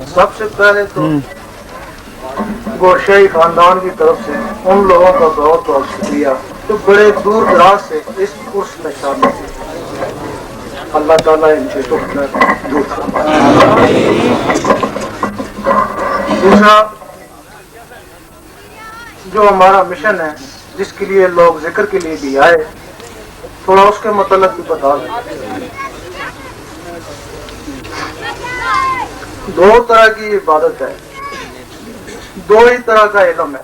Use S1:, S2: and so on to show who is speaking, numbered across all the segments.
S1: سب سے پہلے تو گوشائی خاندان کی طرف سے ان لوگوں کا بہت بہت شکریہ جو بڑے دور دراز سے اس کورس میں شامل ہیں. اللہ تعالیٰ ان سے دور فرمائے. دوسرا جو ہمارا مشن ہے جس کے لیے لوگ ذکر کے لیے بھی آئے تھوڑا اس کے متعلق بھی بتا دیں. دو طرح کی عبادت ہے, دو ہی طرح کا علم ہے.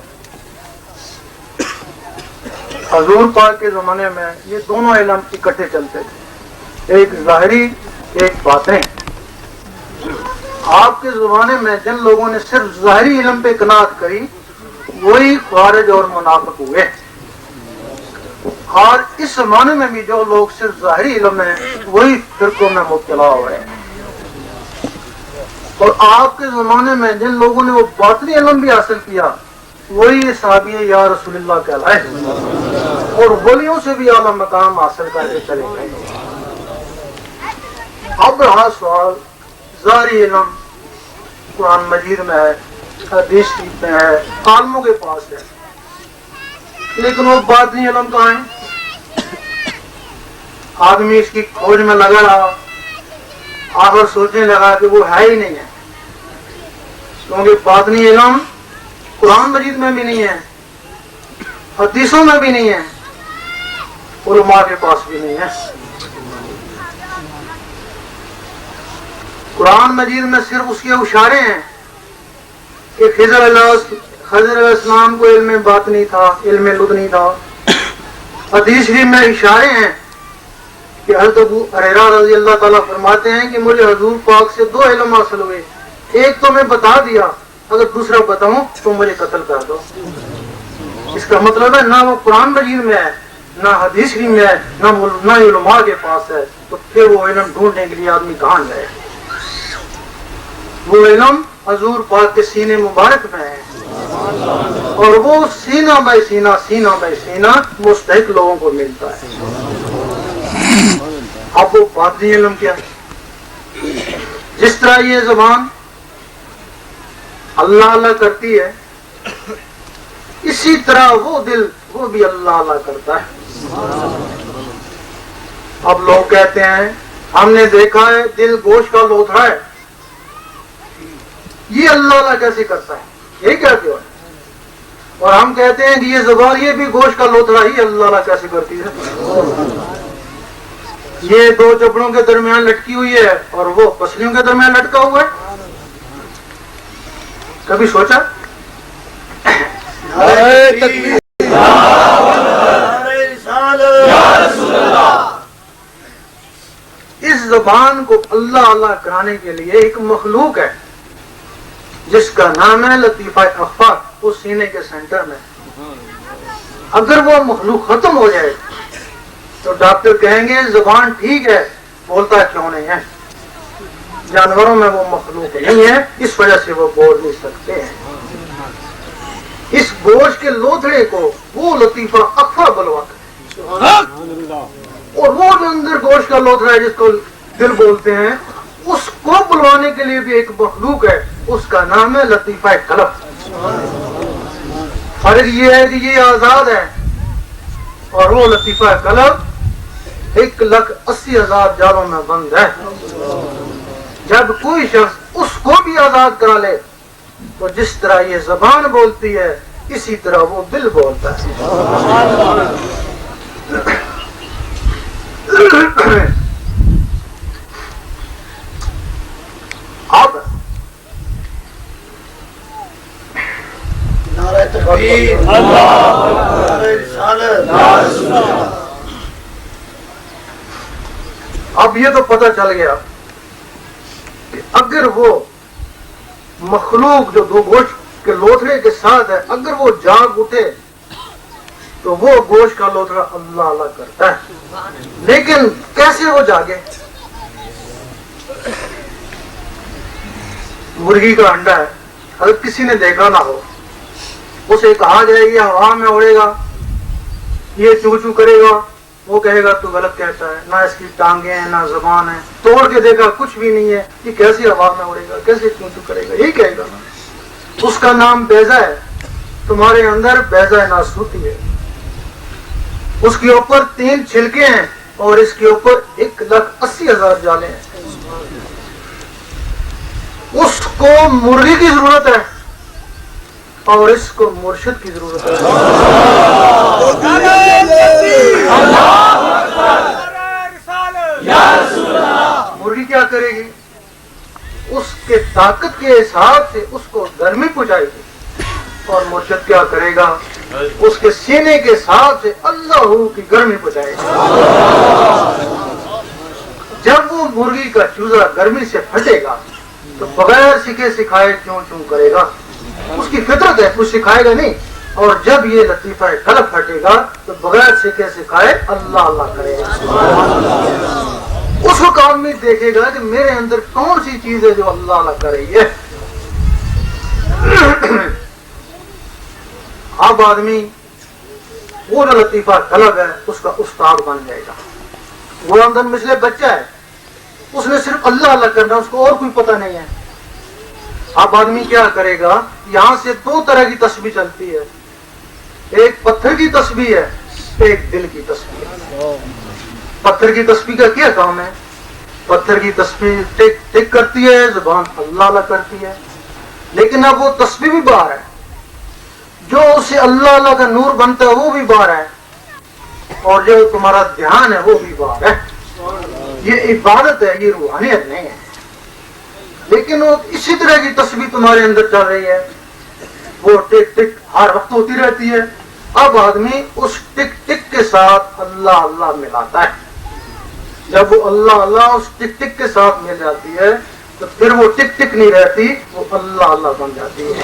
S1: حضور پاک کے زمانے میں یہ دونوں علم اکٹھے چلتے تھے, ایک ظاہری ایک باطنی. آپ کے زمانے میں جن لوگوں نے صرف ظاہری علم پہ قناعت کری وہی خوارج اور منافق ہوئے, اور اس زمانے میں بھی جو لوگ صرف ظاہری علم ہیں وہی فرقوں میں مبتلا ہوئے ہیں. اور آپ کے زمانے میں جن لوگوں نے وہ باطنی علم بھی حاصل کیا وہی صحابی یا رسول اللہ کہلائے اور ولیوں سے بھی اعلیٰ مقام حاصل کر کے چلے گئے. اب رہا سوال ظاہری علم قرآن مجید میں ہے, حدیث شریف میں ہے, عالموں کے پاس ہے, لیکن وہ باطنی علم کہاں ہے؟ آدمی اس کی کھوج میں لگا رہا, آخر سوچنے لگا کہ وہ ہے ہی نہیں ہے, کیونکہ باطنی علم قرآن مجید میں بھی نہیں ہے, حدیثوں میں بھی نہیں ہے, علماء کے پاس بھی نہیں ہے. قرآن مجید میں صرف اس کے اشارے ہیں کہ خضر علیہ السلام کو علم باطنی تھا, علم لدنی تھا. حدیث شریف میں اشارے ہیں کہ حضرت ابو ہریرہ رضی اللہ تعالیٰ فرماتے ہیں کہ مجھے حضور پاک سے دو علم حاصل ہوئے, ایک تو میں بتا دیا, اگر دوسرا بتاؤں تو مجھے قتل کر دو. اس کا مطلب ہے نہ وہ قرآن مجید میں ہے, نہ حدیث شریف میں ہے, نہ علماء کے پاس ہے, تو پھر وہ علم ڈھونڈنے کے لیے آدمی کہاں جائے؟ وہ علم حضور پاک کے سینے مبارک میں ہے, اور وہ سینہ بائی سینہ مستحق لوگوں کو ملتا ہے. اب وہ باطنی علم کیا ہے؟ جس طرح یہ زبان اللہ اللہ کرتی ہے اسی طرح وہ دل وہ بھی اللہ اللہ کرتا ہے. اب لوگ کہتے ہیں ہم نے دیکھا ہے دل گوشت کا لوتھڑا ہے, یہ اللہ اللہ کیسے کرتا ہے, یہ کہتے ہو؟ اور ہم کہتے ہیں کہ یہ زبان یہ بھی گوشت کا لوتھڑا ہی اللہ اللہ کیسے کرتی ہے. یہ دو چپڑوں کے درمیان لٹکی ہوئی ہے اور وہ پسلیوں کے درمیان لٹکا ہوا ہے. کبھی سوچا؟ اس زبان کو اللہ اللہ کرانے کے لیے ایک مخلوق ہے جس کا نام ہے لطیفہ اخفا, اس سینے کے سینٹر میں. اگر وہ مخلوق ختم ہو جائے تو ڈاکٹر کہیں گے زبان ٹھیک ہے, بولتا کیوں نہیں ہے؟ جانوروں میں وہ مخلوق نہیں ہے, اس وجہ سے وہ بول نہیں سکتے ہیں. اس گوشت کے لوتھڑے کو وہ لطیفہ اخفا بلواتے ہیں, اور وہ جو اندر گوشت کا لوتھڑا ہے جس کو دل بولتے ہیں اس کو بلوانے کے لیے بھی ایک مخلوق ہے, اس کا نام ہے لطیفہ قلب. فرق یہ ہے کہ یہ آزاد ہے اور وہ لطیفہ قلب 1,80,000 جالوں میں بند ہے. جب کوئی شخص اس کو بھی آزاد کرا لے تو جس طرح یہ زبان بولتی ہے اسی طرح وہ دل بولتا ہے. اب اب یہ تو پتہ چل گیا کہ اگر وہ مخلوق جو دو گوشت کے لوتھڑے کے ساتھ ہے اگر وہ جاگ اٹھے تو وہ گوشت کا لوتھڑا اللہ اللہ کرتا ہے. لیکن کیسے وہ جاگے؟ مرغی کا انڈا ہے, اگر کسی نے دیکھا نہ ہو اسے کہا جائے یہ ہوا میں اڑے گا, یہ چو چو کرے گا, وہ کہے گا تو غلط کہتا ہے، نہ اس کی ٹانگیں ہیں نہ زبان ہے، توڑ کے دیکھا کچھ بھی نہیں ہے، یہ کیسی ہوا میں اڑے گا، کیسے کیوں تو کرے گا، یہی کہے گا نا۔ اس کا نام بیضا ہے، تمہارے اندر بیضا ناسوتی ہے، اس کے اوپر 3 چھلکے ہیں اور اس کے اوپر 1,80,000 جالے ہیں۔ اس کو مرغی کی ضرورت ہے اور اس کو مرشد کی ضرورت ہے۔ مرغی کیا کرے گی؟ اس کے طاقت کے حساب سے اس کو گرمی پہنچائے گی، اور مرشد کیا کرے گا؟ اس کے سینے کے حساب سے اللہ کی گرمی پہنچائے گا۔ جب وہ مرغی کا چوزا گرمی سے پھٹے گا تو بغیر سیکھے سکھائے چوں چوں کرے گا، اس کی فطرت ہے، کچھ سکھائے گا نہیں۔ اور جب یہ لطیفہ قلب پھٹے گا تو بغیر سیکھے سکھائے اللہ اللہ کرے گا۔ اس وقت آدمی دیکھے گا کہ میرے اندر کون سی چیز ہے جو اللہ اللہ کر رہی ہے۔ اب آدمی وہ جو لطیفہ قلب ہے اس کا استاد بن جائے گا۔ وہ اندر مثل بچہ ہے، اس نے صرف اللہ اللہ کرنا، اس کو اور کوئی پتہ نہیں ہے۔ اب آدمی کیا کرے گا؟ یہاں سے 2 طرح کی تسبیح چلتی ہے، ایک پتھر کی تسبیح ہے، ایک دل کی تسبیح ہے۔ پتھر کی تسبیح کا کیا کام ہے؟ پتھر کی تسبیح ٹک ٹک کرتی ہے، زبان اللہ اللہ کرتی ہے، لیکن اب وہ تسبیح بھی باہر ہے، جو اسے اللہ اللہ کا نور بنتا ہے وہ بھی باہر ہے، اور جو تمہارا دھیان ہے وہ بھی باہر ہے۔ یہ عبادت ہے، یہ روحانیت نہیں ہے۔ لیکن وہ اسی طرح کی تسبیح تمہارے اندر چل رہی ہے، وہ ٹک ٹک ہر وقت ہوتی رہتی ہے۔ اب آدمی اس ٹک ٹک کے ساتھ اللہ اللہ ملاتا ہے، جب وہ اللہ اللہ اس ٹک ٹک کے ساتھ مل جاتی ہے تو پھر وہ ٹک ٹک نہیں رہتی، وہ اللہ اللہ بن جاتی ہے۔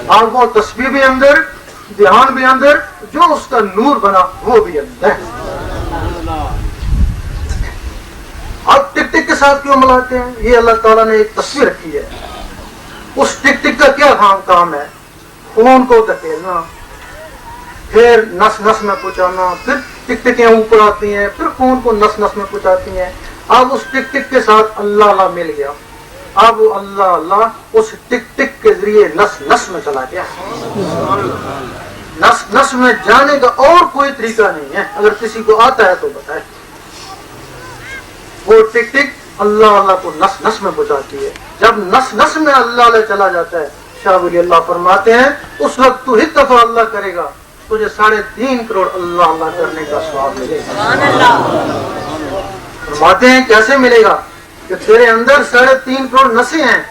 S1: اب وہ تسبیح بھی اندر، دھیان بھی اندر، جو اس کا نور بنا وہ بھی اندر۔ اب ٹک ٹک کے ساتھ کیوں ملاتے ہیں؟ یہ اللہ تعالیٰ نے ایک تصویر رکھی ہے۔ اس ٹک ٹک کا کیا کام ہے؟ خون کو دھکیلنا، پھر نس نس میں پہنچانا، پھر ٹک ٹکیں اوپر آتی ہیں، پھر خون کو نس نس میں پہنچاتی ہیں۔ اب اس ٹک ٹک کے ساتھ اللہ اللہ مل گیا، اب وہ اللہ اللہ اس ٹک ٹک کے ذریعے نس نس میں چلا گیا۔ نس نس میں جانے کا اور کوئی طریقہ نہیں ہے، اگر کسی کو آتا ہے تو بتائے۔ وہ ٹک ٹک اللہ اللہ کو نس نس میں پہنچاتی ہے۔ جب نس نس میں اللہ اللہ چلا جاتا ہے، شاہ ولی اللہ فرماتے ہیں اس وقت تو ایک دفعہ اللہ کرے گا، تجھے 3.5 کروڑ اللہ اللہ کرنے کا ثواب ملے گا۔ فرماتے ہیں کیسے ملے گا؟ کہ تیرے اندر 3.5 کروڑ نسیں ہیں،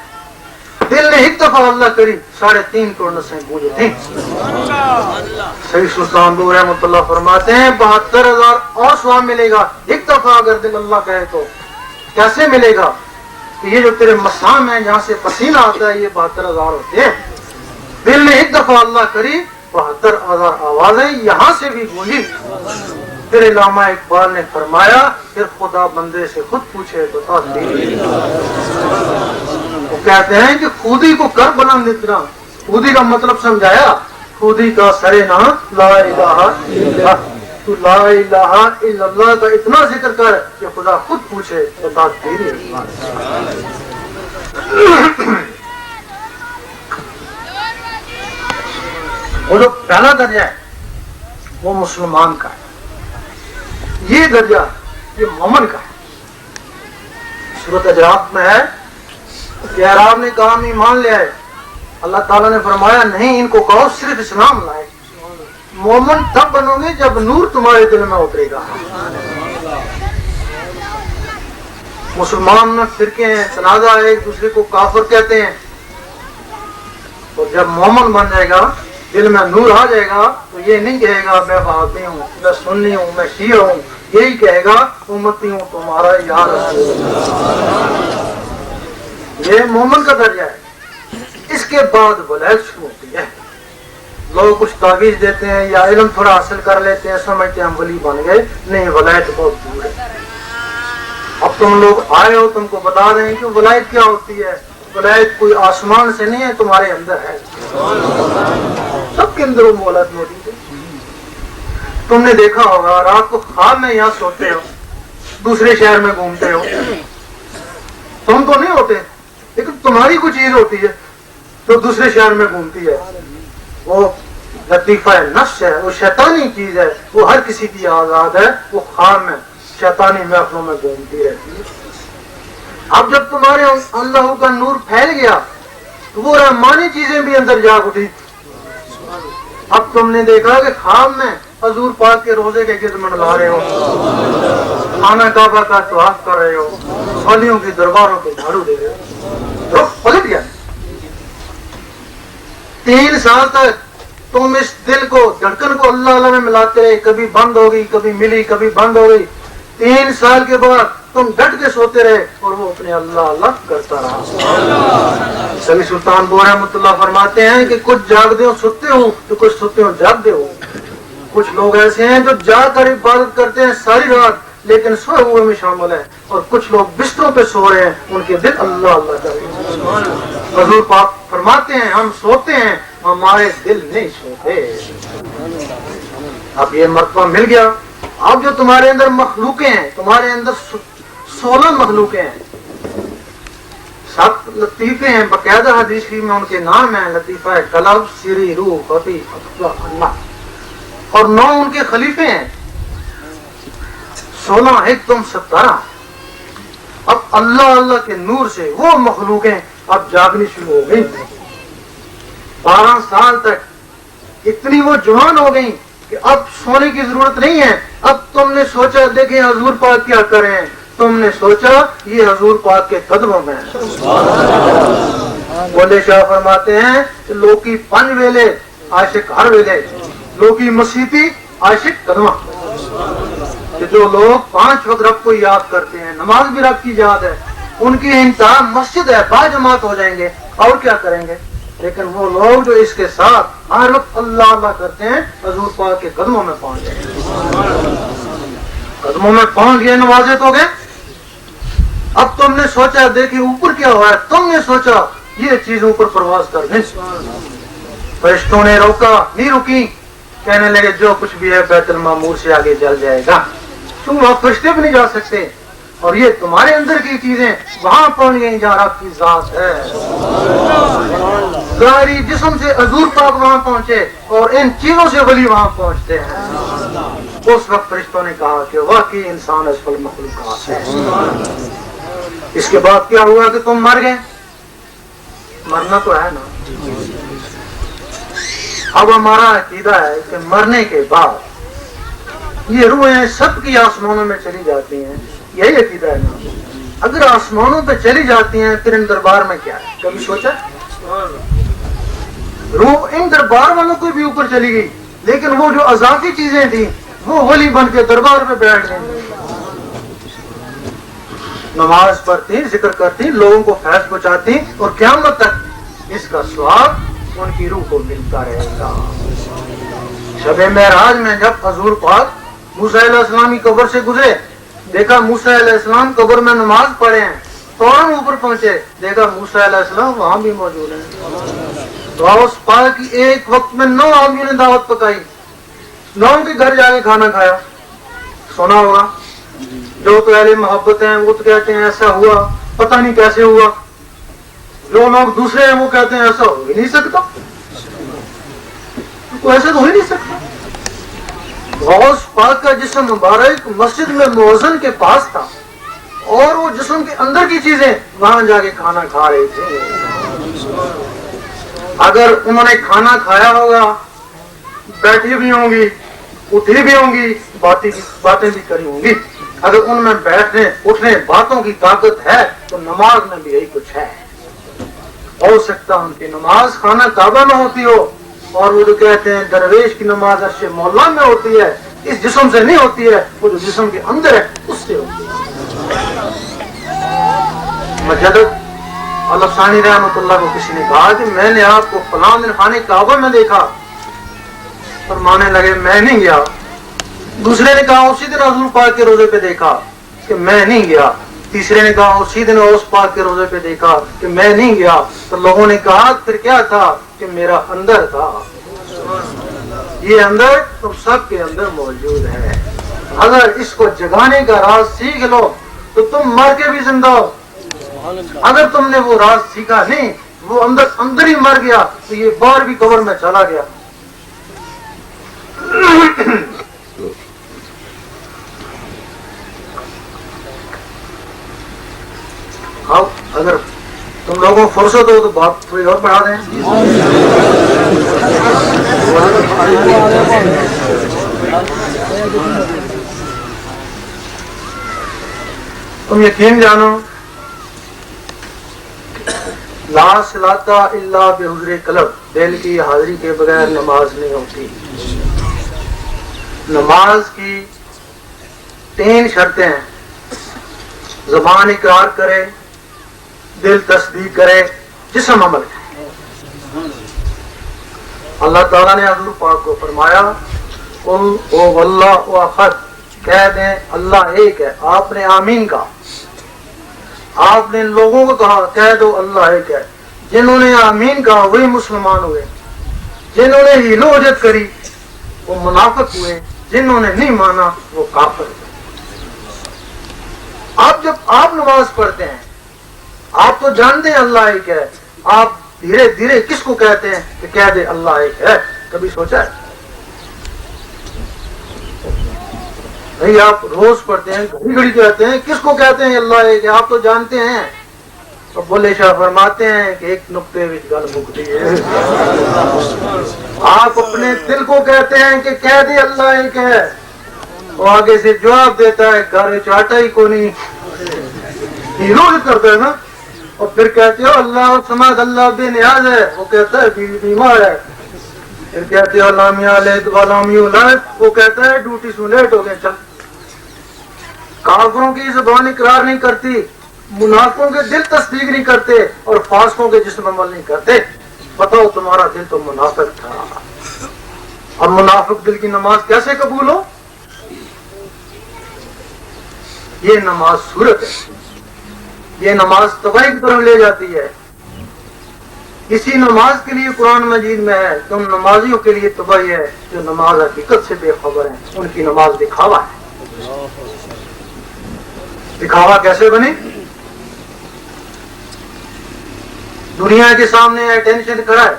S1: دل نے ایک دفعہ اللہ کری، 3.5 کروڑ نسیں گونج اٹھیں۔ سید سلطان بو رحمۃ اللہ فرماتے ہیں 72,000 اور ثواب ملے گا ایک دفعہ اگر دل اللہ کہے تو۔ کیسے ملے گا؟ کہ یہ جو تیرے مسام ہیں جہاں سے پسینہ آتا ہے یہ 72,000 ہوتے ہیں، دل نے ایک دفعہ اللہ کری، 72,000 آوازیں یہاں سے بھی گونجی۔ پھر علامہ اقبال نے فرمایا پھر خدا بندے سے خود پوچھے تو وہ کہتے ہیں کہ خودی کو کر بلند اتنا، خودی کا مطلب سمجھایا، خودی کا سرے نا لا الہ الا اللہ، تو لا الہ الا اللہ کا اتنا ذکر کر کہ خدا خود پوچھے تو تیری۔ وہ جو پہلا درجہ ہے وہ مسلمان کا ہے، یہ درجہ یہ مومن کا ہے۔ سورۃ اعراف میں ہے کہ اعراب نے کہا ہم ایمان لے آئے، اللہ تعالیٰ نے فرمایا نہیں، ان کو کہو صرف اسلام لائے۔ مومن تب بنو گے جب نور تمہارے دل میں اترے گا۔ مسلمان میں فرقے ہیں، تنازع ہے، ایک دوسرے کو کافر کہتے ہیں، اور جب مومن بن جائے گا، دل میں نور آ جائے گا تو یہ نہیں کہے گا میں وہابی ہوں، میں سنی ہوں، میں شیعہ ہوں، یہی کہے گا امتی ہوں تمہارا یا رسول اللہ۔ یہ مومن کا درجہ ہے۔ اس کے بعد ولایت شروع ہوتی ہے۔ لوگ کچھ تعویذ دیتے ہیں یا علم تھوڑا حاصل کر لیتے ہیں، سمجھتے ہیں ہم ولی بن گئے، نہیں، ولایت بہت دور ہے۔ اب تم لوگ آئے ہو، تم کو بتا رہے ہیں کہ ولایت کیا ہوتی ہے۔ ولایت کوئی آسمان سے نہیں ہے، تمہارے اندر ہے، سب کے اندر وہ ولایت موجود ہے۔ تم نے دیکھا ہوگا رات کو خواب میں یہاں سوتے ہو، دوسرے شہر میں گھومتے ہو، تم تو نہیں ہوتے لیکن تمہاری کوئی چیز ہوتی ہے تو دوسرے شہر میں گھومتی ہے، وہ لطیفہ نفس ہے، وہ شیطانی چیز ہے، وہ ہر کسی کی آزاد ہے، وہ خواب میں شیطانی محفلوں میں گھومتی رہتی ہے۔ اب جب تمہارے اللہ کا نور پھیل گیا تو وہ رحمانی چیزیں بھی اندر جاگ اٹھی۔ اب تم نے دیکھا کہ خواب میں حضور پاک کے روزے کے گرد منڈلا رہے ہو، خانہ کعبہ کا طواف کر رہے ہو، ولیوں کی درباروں کے جھاڑو دے رہے ہو، رخ پلٹ گیا۔ 3 سال تک تم اس دل کو دھڑکن کو اللہ اللہ میں ملاتے رہے، کبھی بند ہو گئی، کبھی ملی، کبھی بند ہو گئی۔ 3 سال کے بعد تم ڈٹ کے سوتے رہے اور وہ اپنے اللہ اللہ کرتا رہا۔ سبھی سلطان بو رحمۃ اللہ فرماتے ہیں کہ کچھ جاگتے ہو سوتے ہو تو کچھ سوتے ہو جاگتے ہو۔ کچھ لوگ ایسے ہیں جو جا کر عبادت کرتے ہیں ساری رات لیکن سوئے ہوئے میں شامل ہے، اور کچھ لوگ بستروں پہ سو رہے ہیں، ان کے دل اللہ اللہ کر رہے ہیں۔ حضور پاک فرماتے ہیں ہم سوتے ہیں ہمارے دل نہیں سوتے۔ اب یہ مرتبہ مل گیا۔ اب جو تمہارے اندر مخلوقیں ہیں، تمہارے اندر 16 مخلوقیں ہیں، 7 لطیفے ہیں، باقاعدہ حدیث میں ان کے نام ہیں، لطیفہ ہے قلب، سری، روح، خفی، اخفی، اللہ، اور 9 ان کے خلیفے ہیں، 16 ایک تم 17۔ اب اللہ اللہ کے نور سے وہ مخلوقیں اب جاگنی شروع ہو گئی۔ 12 سال تک اتنی وہ جوان ہو گئی کہ اب سونے کی ضرورت نہیں ہے۔ اب تم نے سوچا دیکھیں حضور پاک کیا کریں، تم نے سوچا یہ حضور پاک کے قدموں میں ہے۔ بولے شاہ فرماتے ہیں کہ لوکی 5 ویلے عاشق ہر ویلے، لوکی مسیحی عاشق قدمہ، کہ جو لوگ 5 وقت رب کو یاد کرتے ہیں، نماز بھی رب کی یاد ہے، ان کی انتہا مسجد ہے، باجماعت ہو جائیں گے اور کیا کریں گے۔ لیکن وہ لوگ جو اس کے ساتھ ہر وقت اللہ اللہ کرتے ہیں حضور پاک کے قدموں میں پہنچ گئے، قدموں میں پہنچ گئے، نوازے تو گئے۔ اب تم نے سوچا دیکھیں اوپر کیا ہوا ہے، تم نے سوچا یہ چیز اوپر پرواز کر دیں۔ فرشتوں نے روکا، نہیں رکی، کہنے لگے جو کچھ بھی ہے بیت المعمور سے آگے جل جائے گا، تم وہاں فرشتے بھی نہیں جا سکتے، اور یہ تمہارے اندر کی چیزیں وہاں پہنچ گئی جہاں آپ کی ذات ہے۔ ظاہری جسم سے حضور پاک وہاں پہنچے اور ان چیزوں سے ولی وہاں پہنچتے ہیں۔ اس وقت فرشتوں نے کہا کہ واقعی انسان اسفل مخلوقات ہے۔ اس کے بعد کیا ہوا کہ تم مر گئے، مرنا تو ہے نا۔ اب ہمارا عقیدہ ہے کہ مرنے کے بعد یہ روحیں سب کی آسمانوں میں چلی جاتی ہیں، یہی عقیدہ ہے نا۔ اگر آسمانوں پہ چلی جاتی ہیں پھر ان دربار میں کیا ہے، کبھی سوچا؟ روح ان دربار والوں کو بھی اوپر چلی گئی، لیکن وہ جو اضافی چیزیں تھیں وہ ولی بن کے دربار پہ بیٹھ گئے، نماز پڑھتی، ذکر کرتی، لوگوں کو فیض پہنچاتی، اور قیامت تک اس کا ثواب ان کی روح کو ملتا رہے گا۔ شب معراج میں جب حضور پاک موسیٰ علیہ السلام کی قبر سے گزرے، دیکھا موسیٰ علیہ السلام قبر میں نماز پڑھے ہیں، فوراً اوپر پہنچے، دیکھا موسیٰ علیہ السلام وہاں بھی موجود ہیں۔ تو اس پاک کی ایک وقت میں 9 آدمیوں نے دعوت پکائی، 9 کے گھر جا کے کھانا کھایا۔ سنا ہوگا جو تو اہل محبت ہیں وہ تو کہتے ہیں ایسا ہوا، پتہ نہیں کیسے ہوا، جو لوگ دوسرے ہیں وہ کہتے ہیں ایسا ہو ہی نہیں سکتا، تو ایسا تو ہو ہی نہیں سکتا۔ غوث پاک کا جسم مبارک مسجد میں مؤذن کے پاس تھا، اور وہ جسم کے اندر کی چیزیں وہاں جا کے کھانا کھا رہے تھے۔ اگر انہوں نے کھانا کھایا ہوگا، بیٹھی بھی ہوں گی، اٹھی بھی ہوں گی، باتیں بھی کری ہوں گی، اگر ان میں بیٹھنے اٹھنے باتوں کی طاقت ہے تو نماز میں بھی یہی کچھ ہے۔ ہو سکتا ان کی نماز خانہ کعبہ میں ہوتی ہو، اور وہ جو کہتے ہیں درویش کی نماز عرش مولا میں ہوتی ہے، اس جسم سے نہیں ہوتی ہے، وہ جو جسم کے اندر ہے اس سے ہوتی ہے۔ مجدد الفسانی رحمۃ اللہ کو کسی نے کہا کہ میں نے آپ کو فلاں دن خانہ کعبہ میں دیکھا، فرمانے لگے میں نہیں گیا۔ دوسرے نے کہا اسی دن حضور پاک کے روزے پہ دیکھا کہ میں نہیں گیا۔ تیسرے نے کہا اسی دن اس پاک کے روزے پہ دیکھا کہ میں نہیں گیا۔ تو لوگوں نے کہا پھر کیا تھا کہ میرا اندر تھا۔ یہ اندر تم سب کے اندر موجود ہے. اگر اس کو جگانے کا راز سیکھ لو تو تم مر کے بھی زندہ ہو. اگر تم نے وہ راز سیکھا نہیں, وہ اندر ہی مر گیا, تو یہ باہر بھی قبر میں چلا گیا. اب اگر تم لوگوں کو فرصت ہو تو بات تھوڑی اور بڑھا دیں. تم یقین جانو, لا صلاۃ الا بحضور قلب, دل کی حاضری کے بغیر نماز نہیں ہوتی. نماز کی 3 شرطیں ہیں. زبان اقرار کرے, دل تصدیق کرے, جسم عمل کرے. اللہ تعالیٰ نے حضور پاک کو فرمایا قل او اللہ احد, کہہ دیں اللہ ایک ہے. آپ نے آمین کہا, آپ نے لوگوں کو کہا کہہ دو اللہ ایک ہے. جنہوں نے آمین کہا وہی مسلمان ہوئے, جنہوں نے ہیل و حجت کری وہ منافق ہوئے, جنہوں نے نہیں مانا وہ کافر ہوئے. آپ جب آپ نماز پڑھتے ہیں آپ تو جانتے ہیں اللہ ایک ہے, آپ دھیرے دھیرے کس کو کہتے ہیں کہ کہہ دے اللہ ایک ہے؟ کبھی سوچا ہے؟ نہیں, آپ روز پڑھتے ہیں, گھڑی گھڑی کہتے ہیں, کس کو کہتے ہیں اللہ ایک ہے؟ آپ تو جانتے ہیں. تو بولے شاہ فرماتے ہیں کہ ایک نقطے میں گل مکتی ہے. آپ اپنے دل کو کہتے ہیں کہ کہہ دے اللہ ایک ہے, وہ آگے سے جواب دیتا ہے گھر چاٹا ہی کو نہیں, ہیرو کرتا ہے نا. اور پھر کہتے ہو اللہ سماد اللہ بے نیاز ہے, وہ کہتا ہے بیمار ہے. پھر کہتے ہو لامیہ لیت والامیہ لائت, وہ کہتا ہے ڈیوٹی سے لیٹ ہو گئے چل. کافروں کی زبان اقرار نہیں کرتی, منافقوں کے دل تصدیق نہیں کرتے, اور فاسقوں کے جسم عمل نہیں کرتے. بتاؤ تمہارا دل تو منافق تھا. اب منافق دل کی نماز کیسے قبول ہو؟ یہ نماز صورت ہے, یہ نماز تباہی کی طرف لے جاتی ہے. اسی نماز کے لیے قرآن مجید میں ہے کہ ان نمازیوں کے لیے تباہی ہے جو نماز حقیقت سے بے خبر ہیں. ان کی نماز دکھاوا ہے. دکھاوا کیسے بنے؟ دنیا کے سامنے اٹینشن کرا ہے.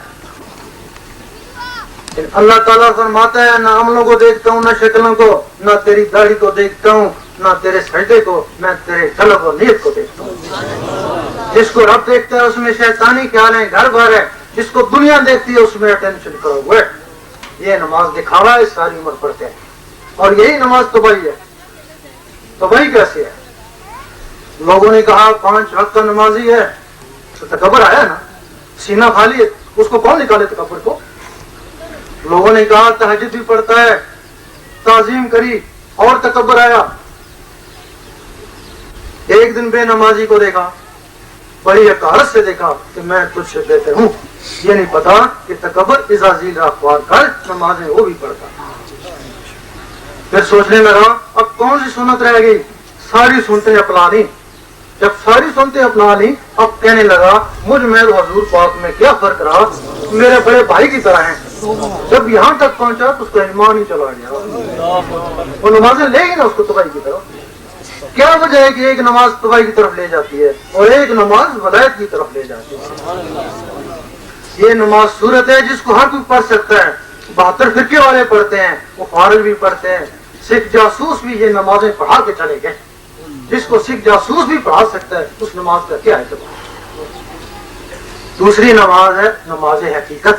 S1: اللہ تعالیٰ فرماتا ہے نہ عملوں کو دیکھتا ہوں, نہ شکلوں کو, نہ تیری داڑھی کو دیکھتا ہوں, نہ تیرے سجدے کو, میں تیرے قلب اور نیت کو دیکھتا ہوں. جس کو رب دیکھتا ہے اس میں شیطانی خیال ہے, گھر بھر ہے. جس کو دنیا دیکھتی ہے اس میں اٹینشن کرا ہوا ہے. یہ نماز دکھاوا ہے, ساری عمر پڑھتے ہیں, اور یہی نماز تباہی ہے. تباہی کیسے ہے؟ لوگوں نے کہا 5 وقت کا نمازی ہے, تو تکبر آیا نا, سینہ خالی ہے, اس کو کون نکالے تکبر کو؟ لوگوں نے کہا تہجد بھی پڑھتا ہے, تعظیم کری, اور تکبر آیا. ایک دن بے نمازی کو دیکھا, بڑی حقارت سے دیکھا کہ میں تجھ سے بہتر ہوں. یہ نہیں پتا کہ تکبر ازازیل راخوار کر نمازیں وہ بھی پڑھتا. پھر سوچنے لگا اب کون سی سنت رہ گئی, ساری سنتیں اپنا لی. جب ساری سنتیں اپنا لی, اب کہنے لگا مجھ میں اور حضور پاک میں کیا فرق رہا, میرے بڑے بھائی کی طرح ہیں. جب یہاں تک پہنچا تو اس کا ایمان ہی چلا گیا. وہ نمازیں لے گی نا اس کو تباہی کی طرف. کیا وجہ ہے کہ ایک نماز تباہی کی طرف لے جاتی ہے اور ایک نماز ولایت کی طرف لے جاتی ہے؟ یہ نماز صورت ہے جس کو ہر کوئی پڑھ سکتا ہے. 72 فرقے والے پڑھتے ہیں, وہ فارغ بھی پڑھتے ہیں, سکھ جاسوس بھی یہ نمازیں پڑھا کے چلے گئے. جس کو سکھ جاسوس بھی پڑھا سکتا ہے اس نماز کا کیا اعتبار؟ دوسری نماز ہے نماز حقیقت.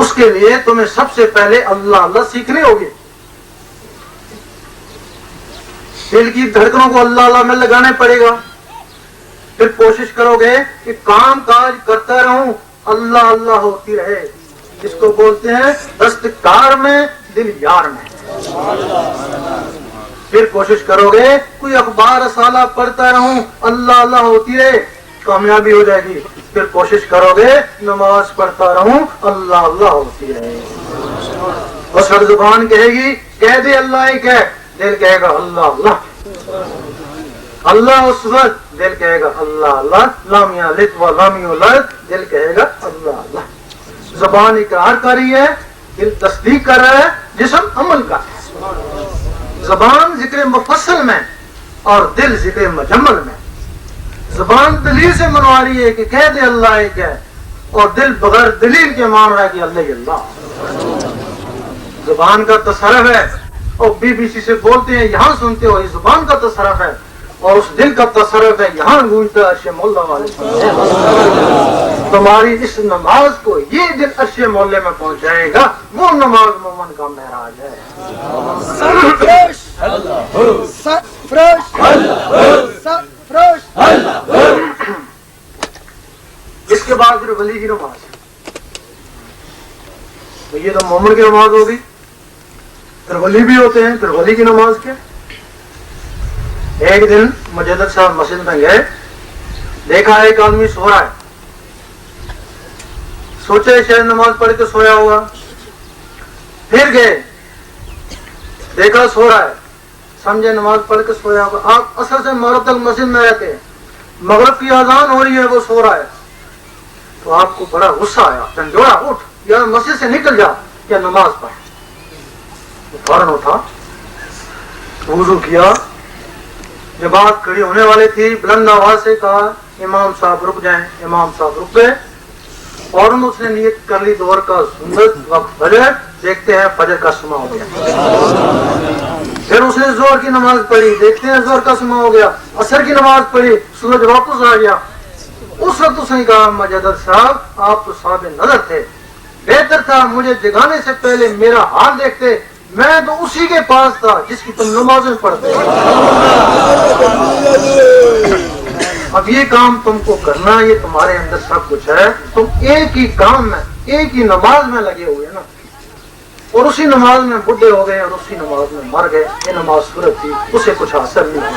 S1: اس کے لیے تمہیں سب سے پہلے اللہ اللہ سیکھنے ہوگی. دل کی دھڑکنوں کو اللہ اللہ میں لگانا پڑے گا. پھر کوشش کرو گے کہ کام کاج کرتا رہوں, اللہ اللہ ہوتی رہے. جس کو بولتے ہیں دستکار میں دل یار میں. پھر کوشش کرو گے کوئی اخبار رسالہ پڑھتا رہوں, اللہ اللہ ہوتی رہے, کامیابی ہو جائے گی. پھر کوشش کرو گے نماز پڑھتا رہوں, اللہ اللہ ہوتی رہے. بس ہر زبان کہے گی کہہ دے اللہ ایک ہے, دل کہے گا اللہ اللہ. اللہ اس وقت دل کہے گا اللہ اللہ. لامیہ لت و لامیہ لت, دل کہے گا اللہ اللہ. زبان اقرار کر رہی ہے، دل تصدیق کر رہا ہے، جسم عمل کر رہا ہے. زبان ذکر مفصل میں اور دل ذکر مجمل میں. زبان دلیل سے منوا رہی ہے کہ کہہ دے اللہ ایک ہے، اور دل بغیر دلیل کے مان رہا ہے کہ اللہ ہی اللہ. زبان کا تصرف ہے، اور BBC سے بولتے ہیں یہاں سنتے ہو، یہ زبان کا تصرف ہے، اور اس دل کا تصرف ہے یہاں گونجتا ہے عرش مولا والے. تمہاری اس نماز کو یہ دل عرش مولا میں پہنچائے گا، وہ نماز مومن کا معراج ہے. اس کے بعد پھر ولی کی نماز. تو یہ تو مومن کی نماز ہوگی، پھر ولی بھی ہوتے ہیں. پھر ولی کی نماز کیا؟ ایک دن مجدد صاحب مسجد میں گئے، دیکھا ایک آدمی سو رہا ہے، سوچے شاید نماز پڑھ کے سویا ہوگا. پھر گئے، دیکھا سو رہا ہے، سمجھے نماز پڑھ کے سویا ہوگا. آپ اثر سے مغرب تک مسجد میں رہتے ہیں، مغرب کی اذان ہو رہی ہے، وہ سو رہا ہے، تو آپ کو بڑا غصہ آیا، جھنجھوڑا اٹھ یا مسجد سے نکل جا یا نماز پڑھ. فوراً اٹھا، وضو کیا، جماعت کھڑی ہونے والی تھی، بلند آواز سے کہا امام صاحب رک جائیں. امام صاحب رک گئے، فوراً اس نے نیت کر لی دور کا سنت وقت فجر. دیکھتے ہیں فجر کا سما ہو گیا. پھر اس نے زہر کی نماز پڑھی، دیکھتے ہیں زہر کا سما ہو گیا. عصر کی نماز پڑھی، سورج واپس آ گیا. اس وقت اس نے کہا مجدد صاحب آپ تو صاحب نظر تھے، بہتر تھا مجھے جگانے سے پہلے میرا حال دیکھتے، میں تو اسی کے پاس تھا جس کی تم نمازیں پڑھتے. اب یہ کام تم کو کرنا، یہ تمہارے اندر سب کچھ ہے. تم ایک ہی کام میں، ایک ہی نماز میں لگے ہوئے نا، اور اسی نماز میں بڈھے ہو گئے اور اسی نماز میں مر گئے. یہ نماز صورت تھی، اسے کچھ حاصل نہیں ہوا.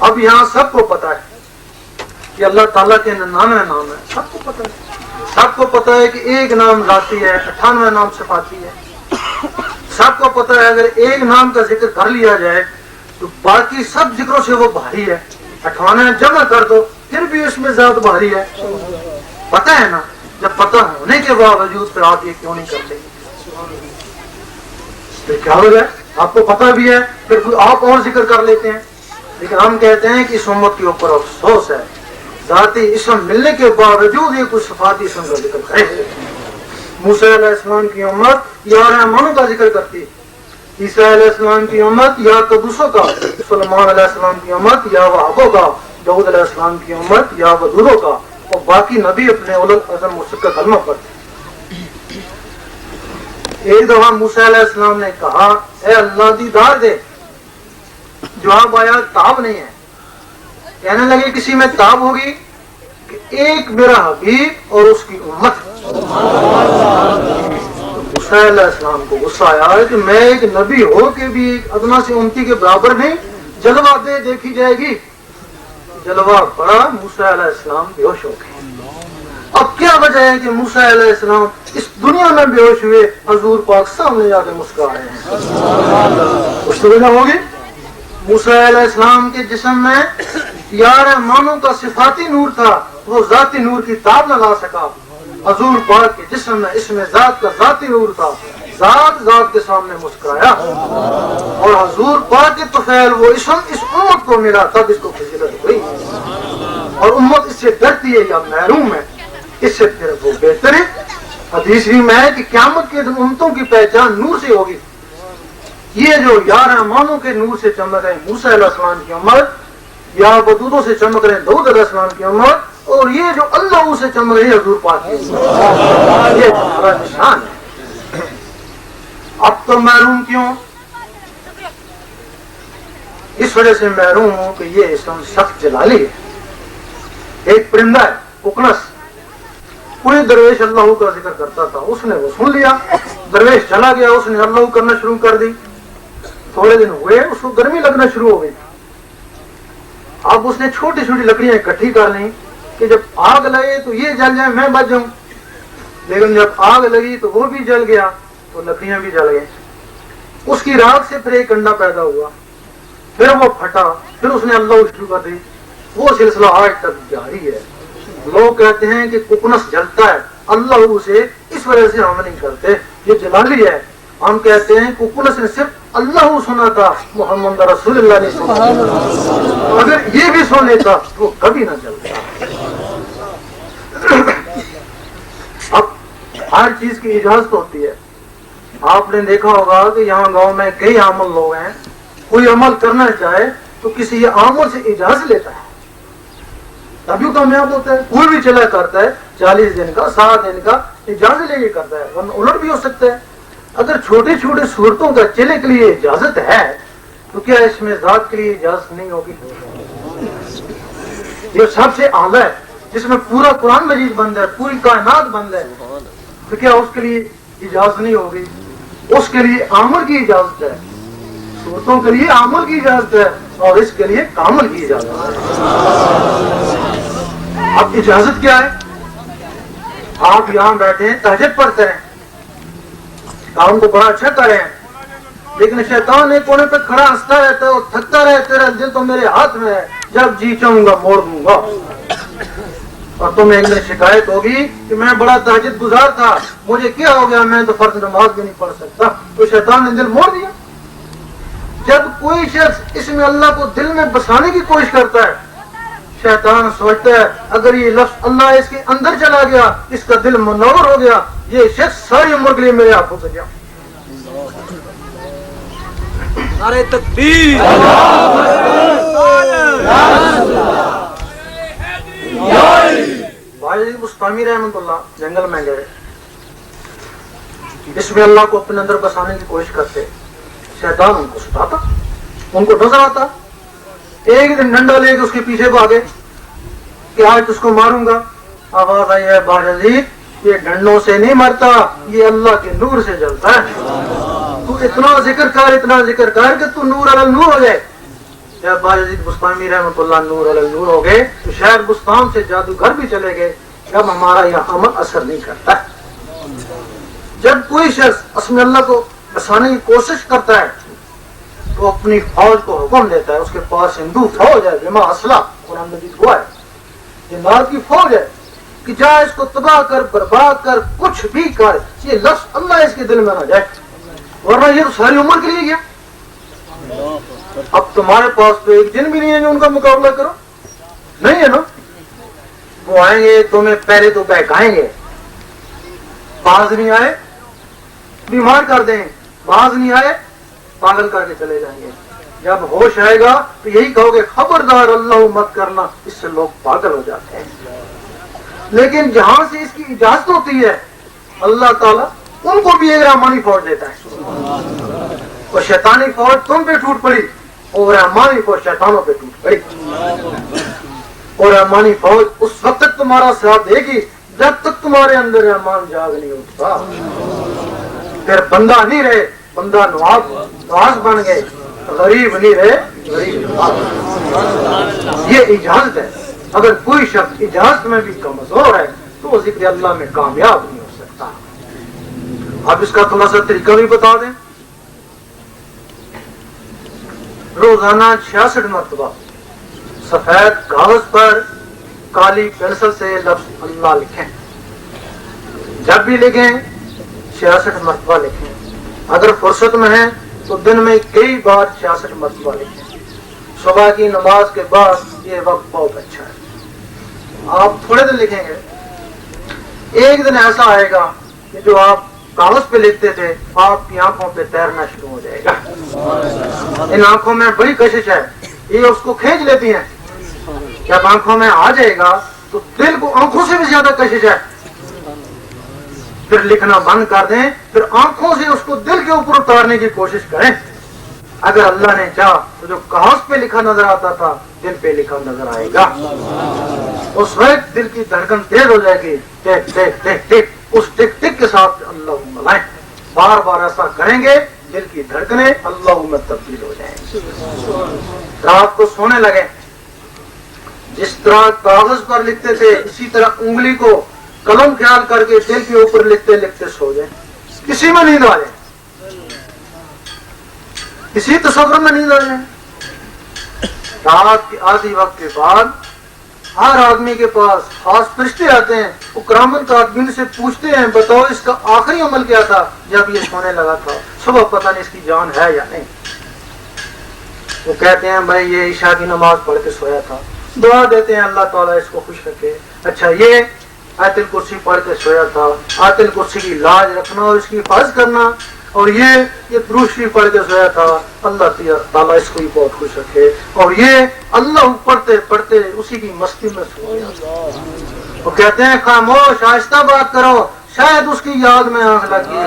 S1: اب یہاں سب کو پتا ہے کہ اللہ تعالیٰ کے 99 نام ہے، سب کو پتا ہے. سب کو پتا ہے کہ ایک نام ذاتی ہے، 98 نام صفاتی ہے. سب کو پتا ہے اگر ایک نام کا ذکر کر لیا جائے تو باقی سب ذکروں سے وہ بھاری ہے. 98 جمع کر دو پھر بھی اس میں ذات بھاری ہے. پتا ہے نا؟ جب پتہ ہونے کے باوجود پھر آپ یہ کیوں نہیں کرتے؟ پھر کیا ہو جائے؟ آپ کو پتا بھی ہے، پھر آپ اور ذکر کر لیتے ہیں. لیکن ہم کہتے ہیں کہ اس امت کے اوپر افسوس ہے، ذاتی اسم ملنے کے باوجود یہ کچھ صفاتی اسم کا ذکر کرے. موسیٰ علیہ السلام کی امت یا رحمانوں کا ذکر کرتی، عیسیٰ علیہ السلام کی امت یا قدوسوں کا، سلیمان علیہ السلام کی امت یا وہابوں کا، داؤد علیہ السلام کی امت یا ودودوں کا، اور باقی نبی اپنے اولد اعظم مرشد کا کلمہ پڑھتے. ایک دفعہ موسیٰ علیہ السلام نے کہا اے اللہ دیدار دے. جواب آیا تاب نہیں ہے. کہنے لگے کسی میں تاب ہوگی کہ ایک میرا حبیب اور اس کی امت. موسیٰ علیہ السلام کو غصہ آیا کہ میں ایک نبی ہو کے بھی ایک ادنا سے امتی کے برابر نہیں، جلوہ دے دیکھی جائے گی. جلوہ پڑا، موسیٰ علیہ السلام بے ہوش ہو گئے. اب کیا وجہ ہے کہ موسیٰ علیہ السلام اس دنیا میں بے ہوش ہوئے، حضور پاک سامنے جا کے مسکرائے ہیں؟ اس وجہ ہوگی موسیٰ علیہ السلام کے جسم میں یار مانوں کا صفاتی نور تھا، وہ ذاتی نور کی تاب نہ لا سکا. حضور پاک کے جسم میں اس میں ذات کا ذاتی نور تھا، ذات کے سامنے مسکرایا. اور حضور پاک کے طفیل وہ اسم اس امت کو ملا، تب اس کو فضیلت ہوئی. اور امت اس سے ڈرتی ہے یا محروم ہے، اس سے پھر وہ بہتر ہے. حدیث میں ہے کہ قیامت کے دن امتوں کی پہچان نور سے ہوگی. یہ جو یا رحمانوں کے نور سے چمک رہے موسیٰ علیہ السلام کی امت، یا ودودوں سے چمک رہے داؤد علیہ السلام کی امت، اور یہ جو اللہ سے چمک رہی حضور پاک کی امت، یہ ہمارا نشان ہے. اب تو محروم کیوں؟ اس وجہ سے محروم ہوں کہ یہ اسم سخت جلالی ہے. ایک پرندہ ہے ککنس، کوئی درویش اللہ کا ذکر کرتا تھا، اس نے وہ سن لیا، درویش چلا گیا، اس نے اللہ کرنا شروع کر دی. تھوڑے دن ہوئے اس کو گرمی لگنا شروع ہو گئی. اب اس نے چھوٹی چھوٹی لکڑیاں اکٹھی کر لیں کہ جب آگ لگے تو یہ جل جائے میں بچ جاؤں. لیکن جب آگ لگی تو وہ بھی جل گیا تو لکڑیاں بھی جل گئیں. اس کی راکھ سے پھر ایک انڈا پیدا ہوا، پھر وہ پھٹا، پھر اس نے اللہ شروع کر دی. وہ سلسلہ آج تک جاری ہے. لوگ کہتے ہیں کہ ککنس جلتا ہے، اللہ اسے اس وجہ سے ہم نہیں کرتے، یہ جلالی ہے۔ ہم کہتے ہیں ککنس نے صرف اللہ سنا تھا، محمد رسول اللہ نے سنا، اگر یہ بھی سن لیتا تو وہ کبھی نہ جلتا۔ اب ہر چیز کی اجازت ہوتی ہے۔ آپ نے دیکھا ہوگا کہ یہاں گاؤں میں کئی عامل لوگ ہیں، کوئی عمل کرنا چاہے تو کسی عامل سے اجازت لیتا ہے، تبھی کامیاب ہوتا ہے۔ کوئی بھی چلا کرتا ہے 40 دن کا 7 دن کا اجازت لے کے کرتا ہے، ورنہ الٹ بھی ہو سکتا ہے۔ اگر چھوٹی چھوٹی صورتوں کا چلے کے لیے اجازت ہے تو کیا اس میں ذات کے لیے اجازت نہیں ہوگی؟ یہ سب سے اعلیٰ ہے، جس میں پورا قرآن مجید بند ہے، پوری کائنات بند ہے، تو کیا اس کے لیے اجازت نہیں ہوگی؟ اس کے لیے عامل کی اجازت ہے، صورتوں کے لیے عامل کی اجازت ہے، اور اس کے لیے کامل کی اجازت ہے۔ اب اجازت کیا ہے؟ آپ یہاں بیٹھے ہیں، تہجد پڑھتے ہیں، کام کو بڑا اچھا کریں، لیکن شیطان ایک کونے پہ کھڑا ہنستا رہتا ہے اور تھکتا رہتا ہے، تیرا دل تو میرے ہاتھ میں ہے، جب جی چاہوں گا موڑ دوں گا۔ اور تمہیں ایک دن شکایت ہوگی کہ میں بڑا تہجد گزار تھا، مجھے کیا ہو گیا، میں تو فرض نماز بھی نہیں پڑھ سکتا، تو شیطان نے دل موڑ دیا۔ جب کوئی شخص اس میں اللہ کو دل میں بسانے کی کوشش کرتا ہے، شیطان سوچتا ہے اگر یہ لفظ اللہ اس کے اندر چلا گیا، اس کا دل منور ہو گیا، یہ شخص ساری عمر کے لیے میرے ہاتھوں سے گیا۔
S2: نعرہ تکبیر،
S1: بھائی مستعمی رحمۃ اللہ جنگل میں گئے، اس میں اللہ کو اپنے اندر بسانے کی کوشش کرتے، شیطان ان کو ستاتا، ان کو نظر آتا۔ ایک دن ڈنڈا لے کے اس کے پیچھے بھاگے کہ آج اس کو ماروں گا۔ آواز آئی ہے باجید، یہ ڈنڈوں سے نہیں مرتا، یہ اللہ کے نور سے جلتا ہے، تو اتنا ذکر کر کہ تو نور علی نور ہو جائے۔ جب باجید بستانی رحمۃ اللہ نور علی نور ہو گئے تو شاید بستان سے جادوگر بھی چلے گئے، جب ہمارا یہ عمل اثر نہیں کرتا۔ جب کوئی شخص اسم اللہ کو بسانے کی کوشش کرتا ہے تو اپنی فوج کو حکم دیتا ہے، اس کے پاس ہندو فوج ہے، بما اسلحہ، قرآن مجید ہوا ہے، جنات کی فوج ہے، کہ جا اس کو تباہ کر، برباد کر، کچھ بھی کر، یہ لفظ اللہ اس کے دل میں نہ جائے، ورنہ یہ تو ساری عمر کے لیے گیا۔ اب تمہارے پاس تو ایک دن بھی نہیں ہے کہ ان کا مقابلہ کرو، نہیں ہے نا؟ وہ آئیں گے تمہیں پہلے تو بہکائیں گے، باز نہیں آئے بیمار کر دیں، باز نہیں آئے پاگل کر کے چلے جائیں گے۔ جب ہوش آئے گا تو یہی کہو گے خبردار اللہ مت کرنا، اس سے لوگ پاگل ہو جاتے ہیں۔ لیکن جہاں سے اس کی اجازت ہوتی ہے اللہ تعالیٰ ان کو بھی ایک رحمانی فوج دیتا ہے، اور شیطانی فوج تم پہ ٹوٹ پڑی اور رحمانی فوج شیطانوں پہ ٹوٹ پڑی، اور رحمانی فوج اس وقت تک تمہارا ساتھ دے گی جب تک تمہارے اندر رحمان جاگ نہیں اٹھتا۔ پھر بندہ نہیں رہے، بندہ نواز بن گئے، غریب نہیں رہے، غریب نواز۔ یہ اجازت ہے، اگر کوئی شخص اجازت میں بھی کمزور ہے تو وہ ذکر اللہ میں کامیاب نہیں ہو سکتا۔ اب اس کا تھوڑا سا طریقہ بھی بتا دیں۔ روزانہ 66 مرتبہ سفید کاغذ پر کالی پینسل سے لفظ اللہ لکھیں، جب بھی لکھیں 66 مرتبہ لکھیں، اگر فرصت میں ہیں تو دن میں کئی بار 66 مرتبہ لکھیں۔ صبح کی نماز کے بعد یہ وقت بہت اچھا ہے، آپ تھوڑے دن لکھیں گے، ایک دن ایسا آئے گا کہ جو آپ کاغذ پہ لکھتے تھے آپ کی آنکھوں پہ تیرنا شروع ہو جائے گا۔ ان آنکھوں میں بڑی کشش ہے، یہ اس کو کھینچ لیتی ہیں، جب آنکھوں میں آ جائے گا تو دل کو آنکھوں سے بھی زیادہ کشش ہے، پھر لکھنا بند کر دیں، پھر آنکھوں سے اس کو دل کے اوپر اتارنے کی کوشش کریں۔ اگر اللہ نے چاہا تو جو کاغذ پہ لکھا نظر آتا تھا دل پہ لکھا نظر آئے گا، اس وقت دل کی دھڑکن تیز ہو جائے گی، ٹک ٹک ٹک ٹک، اس ٹک ٹک کے ساتھ اللہ ملائیں، بار بار ایسا کریں گے دل کی دھڑکنیں اللہ میں تبدیل ہو جائیں گی۔ رات کو سونے لگے، جس طرح کاغذ پر لکھتے تھے اسی طرح انگلی کو قلم خیال کر کے دل کے اوپر لکھتے لکھتے سو جائیں، کسی میں نیند آ جائے، کسی تصور میں نیند آ جائے۔ رات کے آدھی وقت کے بعد ہر آدمی کے پاس خاص فرشتے آتے ہیں، وہ کرامن کاتبین سے پوچھتے ہیں بتاؤ اس کا آخری عمل کیا تھا جب یہ سونے لگا تھا، صبح پتہ نہیں اس کی جان ہے یا نہیں۔ وہ کہتے ہیں بھائی یہ عشاء کی نماز پڑھ کے سویا تھا، دعا دیتے ہیں اللہ تعالیٰ اس کو خوش رکھے۔ اچھا یہ آیت الکرسی پڑھ کے سویا تھا، آیت الکرسی کی لاج رکھنا اور اس کی حفاظت کرنا، اور یہ درود شریف پڑھ کے سویا تھا، اللہ تعالیٰ اس کو بھی بہت خوش رکھے۔ اور یہ اللہ پڑھتے پڑھتے اسی کی مستی میں سو گیا۔ وہ کہتے ہیں خاموش آہستہ بات کرو، شاید اس کی یاد میں آنکھ لگی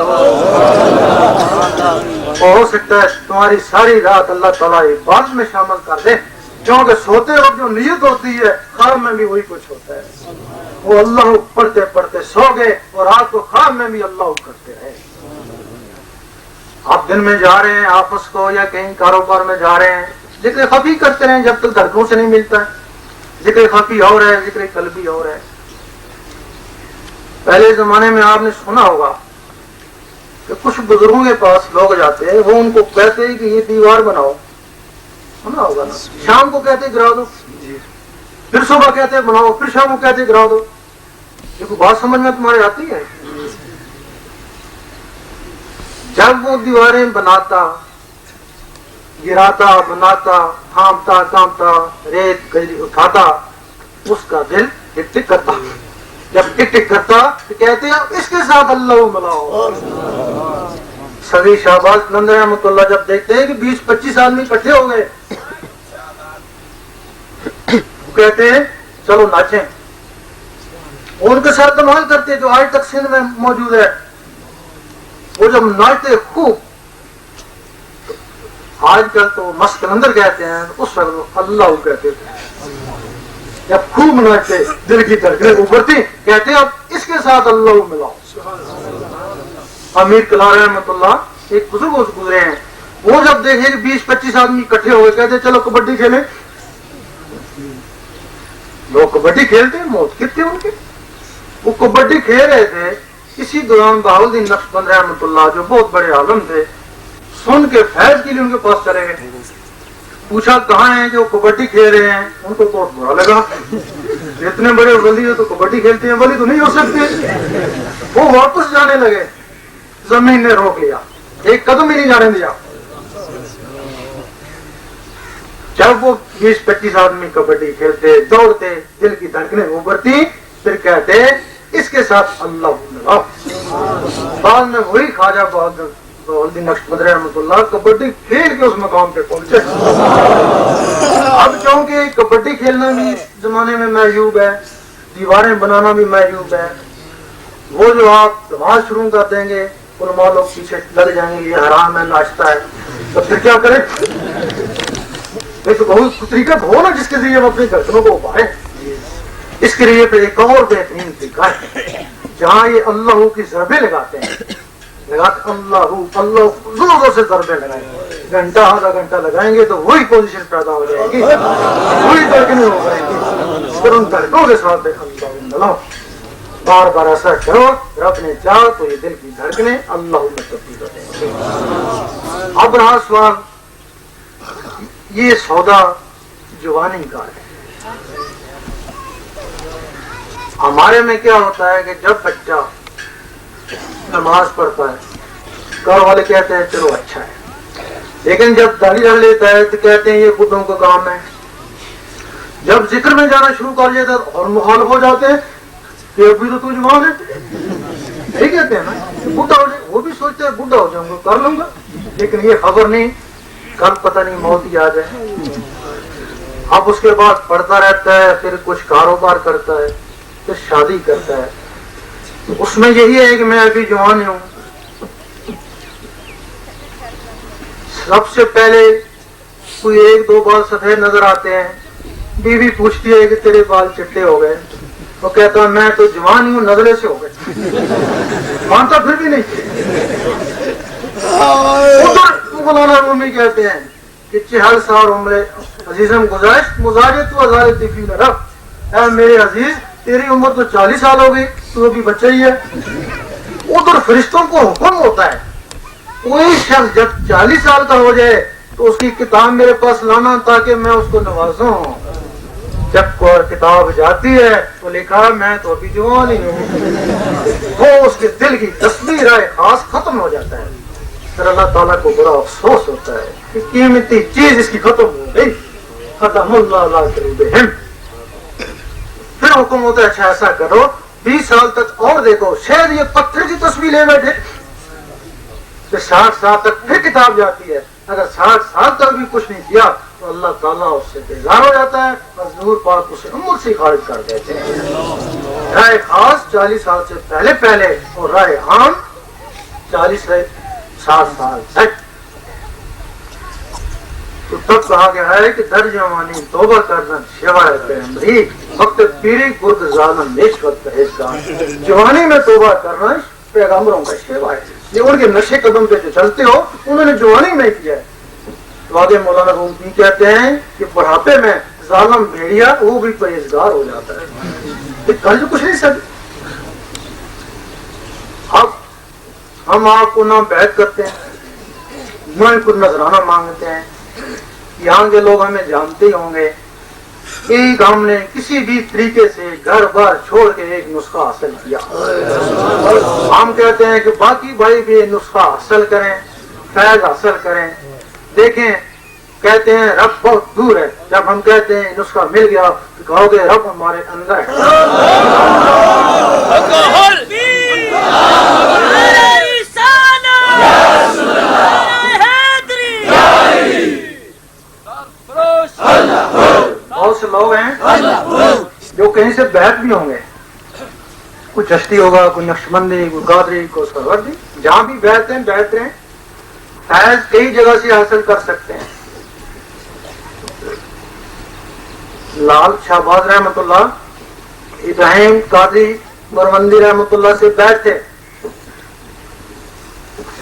S1: ہو سکتا ہے تمہاری ساری رات اللہ تعالیٰ عبادت میں شامل کر دے، کیونکہ سوتے وقت جو نیت ہوتی ہے خواب میں بھی وہی کچھ ہوتا ہے۔ وہ اللہ پڑھتے پڑھتے سو گئے اور رات کو خواب میں بھی اللہ کرتے رہے۔ آپ دن میں جا رہے ہیں آفس کو یا کہیں کاروبار میں جا رہے ہیں، ذکر خفی کرتے رہیں جب تک دھڑکوں سے نہیں ملتا ہے۔ ذکر خفی ہو رہا ہے، ذکر قلبی ہو رہا ہے۔ پہلے زمانے میں آپ نے سنا ہوگا کہ کچھ بزرگوں کے پاس لوگ جاتے ہیں، وہ ان کو کہتے ہیں کہ یہ دیوار بناؤ، سنا ہوگا نا، شام کو کہتے گرا دو، پھر صبح کہتے بناؤ، پھر شام کو کہتے گرا دو۔ یہ کوئی بات سمجھ میں تمہارے آتی ہے؟ جب وہ دیواریں بناتا، گراتا، بناتا، تھامتا کامتا، ریت گجری اٹھاتا، اس کا دل ٹک ٹک کرتا۔ جب ٹک ٹک کرتا تو کہتے ہیں اس کے ساتھ اللہ ملاؤ۔ سبھی شہباز قلندر رحمۃ اللہ جب دیکھتے ہیں کہ 20-25 آدمی اکٹھے ہو گئے، وہ کہتے ہیں چلو ناچیں، اور ان کے ساتھ کمال کرتے جو آج تک سندھ میں موجود ہے۔ وہ جب ناچتے خوب، آج کل تو مست قلندر کہتے ہیں، اس وقت اللہ کہتے تھے۔ جب خوب ناچتے دل کی دھڑکنیں ابھرتی، کہتے ہیں اب اس کے ساتھ اللہ ملاؤ۔ امیر کلار رحمۃ اللہ ایک بزرگ گزرے ہیں، وہ جب دیکھے کہ 20-25 آدمی اکٹھے ہوئے، کہتے چلو کبڈی کھیلیں۔ لوگ کبڈی کھیلتے ہیں، موت کتنے ان کے، وہ کبڈی کھیل رہے تھے۔ اسی دوران بہاؤالدین نقشبند رحمۃ اللہ جو بہت بڑے عالم تھے، سن کے فیض کے لیے ان کے پاس چلے گئے، پوچھا کہاں ہیں جو کبڈی کھیل رہے ہیں۔ ان کو بہت برا لگا، اتنے بڑے ولی ہو تو کبڈی کھیلتے ہیں، ولی تو نہیں ہو سکتے۔ وہ واپس جانے لگے، زمین نے روک لیا، ایک قدم ہی نہیں جانے دیا۔ جب وہ 20-25 آدمی کبڈی کھیلتے، دوڑتے، دل کی دھڑکنیں ابھرتی، پھر کہتے اس کے ساتھ اللہ ملاؤ۔ بعد میں وہی خواجہ بہاؤالدین نقشبند رحمۃ اللہ کبڈی کھیل کے اس مقام پہ پہنچے۔ اب چونکہ کبڈی کھیلنا بھی زمانے میں معیوب ہے، دیواریں بنانا بھی معیوب ہے، وہ جو آپ نماز شروع کر دیں گے علماء لوگ پیچھے لگ جائیں گے، یہ حرام ہے، ناشتہ ہے، تو پھر کیا کریں؟ ایک بہت طریقہ ہو نا جس کے ذریعے ہم اپنی دھڑکنوں کو ابھاریں۔ اس کے لیے پھر ایک اور بہترین طریقہ ہے، جہاں یہ اللہ کی ضربیں لگاتے ہیں، لگاتے اللہ زور سے ضربیں لگائیں گے، گھنٹہ آدھا گھنٹہ لگائیں گے تو وہی پوزیشن پیدا ہو جائے گی، وہی دھڑکنیں ہو جائیں گی۔ پھر ان دھڑکنوں کے ساتھ اللہ ملاؤ، بار بار ایسا کرو، رب نے چاہا تو یہ دل کی دھڑکنیں اللہ میں تبدیل ہو جائیں گی۔ اب رہا سوال، یہ سودا جوانی کا ہے۔ ہمارے میں کیا ہوتا ہے کہ جب بچہ نماز پڑھتا ہے، گھر والے کہتے ہیں چلو اچھا ہے، لیکن جب داڑھی رکھ لیتا ہے تو کہتے ہیں یہ بڈھوں کا کام ہے۔ جب ذکر میں جانا شروع کر لیتا ہے اور مخالف ہو جاتے ہیں کہ ابھی تو جوان ہے، یہی کہتے ہیں نا بڈھا ہو جائے۔ وہ بھی سوچتے ہیں بڈھا ہو جاؤں گا کر لوں گا، لیکن یہ خبر نہیں کل پتہ نہیں موت ہی آ جائے۔ اب اس کے بعد پڑھتا رہتا ہے، پھر کچھ کاروبار کرتا ہے، پھر شادی کرتا ہے، اس میں یہی ہے کہ میں ابھی جوان ہوں۔ سب سے پہلے کوئی 1-2 بال سفید نظر آتے ہیں، بیوی پوچھتی ہے کہ تیرے بال چٹے ہو گئے، وہ کہتا ہے میں تو جوان ہوں، نظرے سے ہو گئے، مانتا پھر بھی نہیں۔ مولانا رومی کہتے ہیں کہ 40 سال عمر عزیزم گزشت مزاجت و ہزار طفیل رفت، اے میرے عزیز تیری عمر تو 40 سال ہو گئی، تو ابھی بچہ ہی ہے۔ ادھر فرشتوں کو حکم ہوتا ہے کوئی شخص جب 40 سال کا ہو جائے تو اس کی کتاب میرے پاس لانا تاکہ میں اس کو نوازوں۔ جب کوئی کتاب جاتی ہے تو لکھا میں تو ابھی جوان ہی ہوں، وہ اس کے دل کی تصویر ہے خاص ختم ہو جاتا ہے، پھر اللہ تعالیٰ کو بڑا افسوس ہوتا ہے کہ قیمتی چیز اس کی ختم ہو گئی، ختم اللہ علی قلوبہم۔ پھر حکم ہوتا ہے اچھا ایسا کرو 20 سال تک اور دیکھو، شاید یہ پتھر کی تصویر لے بیٹھے، پھر 60 سال تک پھر کتاب جاتی ہے، اگر 60 سال تک بھی کچھ نہیں کیا تو اللہ تعالیٰ اس سے بیزار ہو جاتا ہے، حضور پاک اسے عمر سے خارج کر دیتے ہیں۔ رائے خاص 40 سال سے پہلے اور رائے عام 40 سے 60 سال تک۔ تو تب کہا گیا ہے کہ در جوانی توبہ کرنا سوائے پیغمبری، وقت پیری گرد ظالم نیش وقت پرہیزگار۔ جوانی میں توبہ کرنا پیغمبروں کا سیوا ہے، یہ ان کے نشے قدم پہ جو چلتے ہو انہوں نے جوانی میں کیا ہے۔ تو آگے مولانا رومی کہتے ہیں کہ بڑھاپے میں ظالم بھیڑیا وہ بھی پرہیزگار ہو جاتا ہے، یہ کل کچھ نہیں سکتے۔ اب ہم آپ کو نہ بیعت کرتے ہیں نہ کچھ نذرانہ مانگتے ہیں، یہاں کے لوگ ہمیں جانتے ہی ہوں گے، ایک ہم نے کسی بھی طریقے سے گھر بار چھوڑ کے ایک نسخہ حاصل کیا، ہم کہتے ہیں کہ باقی بھائی بھی نسخہ حاصل کریں، فیض حاصل کریں۔ دیکھیں کہتے ہیں رب بہت دور ہے، جب ہم کہتے ہیں نسخہ مل گیا تو کہو گے رب ہمارے اندر ہے۔ بہت سے لوگ ہیں جو کہیں سے بیعت بھی ہوں گے، کوئی چشتی ہوگا، کوئی نقشبندی، کوئی قادری، کوئی سروردی، جہاں بھی بیعت ہیں بیعت رہیں، فیض کئی جگہ سے حاصل کر سکتے ہیں۔ لال شہباز رحمۃ اللہ، ابراہیم قادری مرمندی رحمۃ اللہ سے بیعت تھے،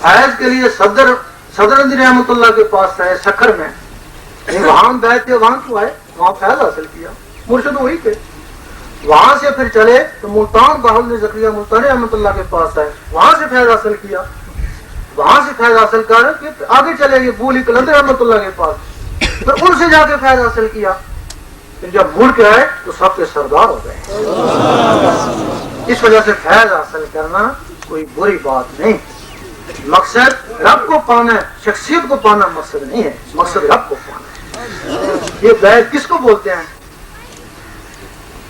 S1: فیض کے لیے صدر اندی رحمۃ اللہ کے پاس ہے سکھر میں، وہاں بیعت تھے، وہاں کیوں آئے؟ وہاں فیض حاصل کیا، مرشد وہی تھے۔ وہاں سے پھر چلے تو ملتان بہاول زکریا ملتانی رحمۃ اللہ کے پاس آئے، وہاں سے فیض حاصل کیا، وہاں سے فیض حاصل کر کے آگے چلے گئے بولی کلندر رحمۃ اللہ کے پاس، پھر ان سے جا کے فیض حاصل کیا، پھر جب مڑ کے آئے تو سب کے سردار ہو گئے۔ اس وجہ سے فیض حاصل کرنا کوئی بری بات نہیں، مقصد رب کو پانا ہے، شخصیت کو پانا مقصد نہیں ہے، مقصد رب کو پانا ہے۔ یہ بیعت کس کو بولتے ہیں؟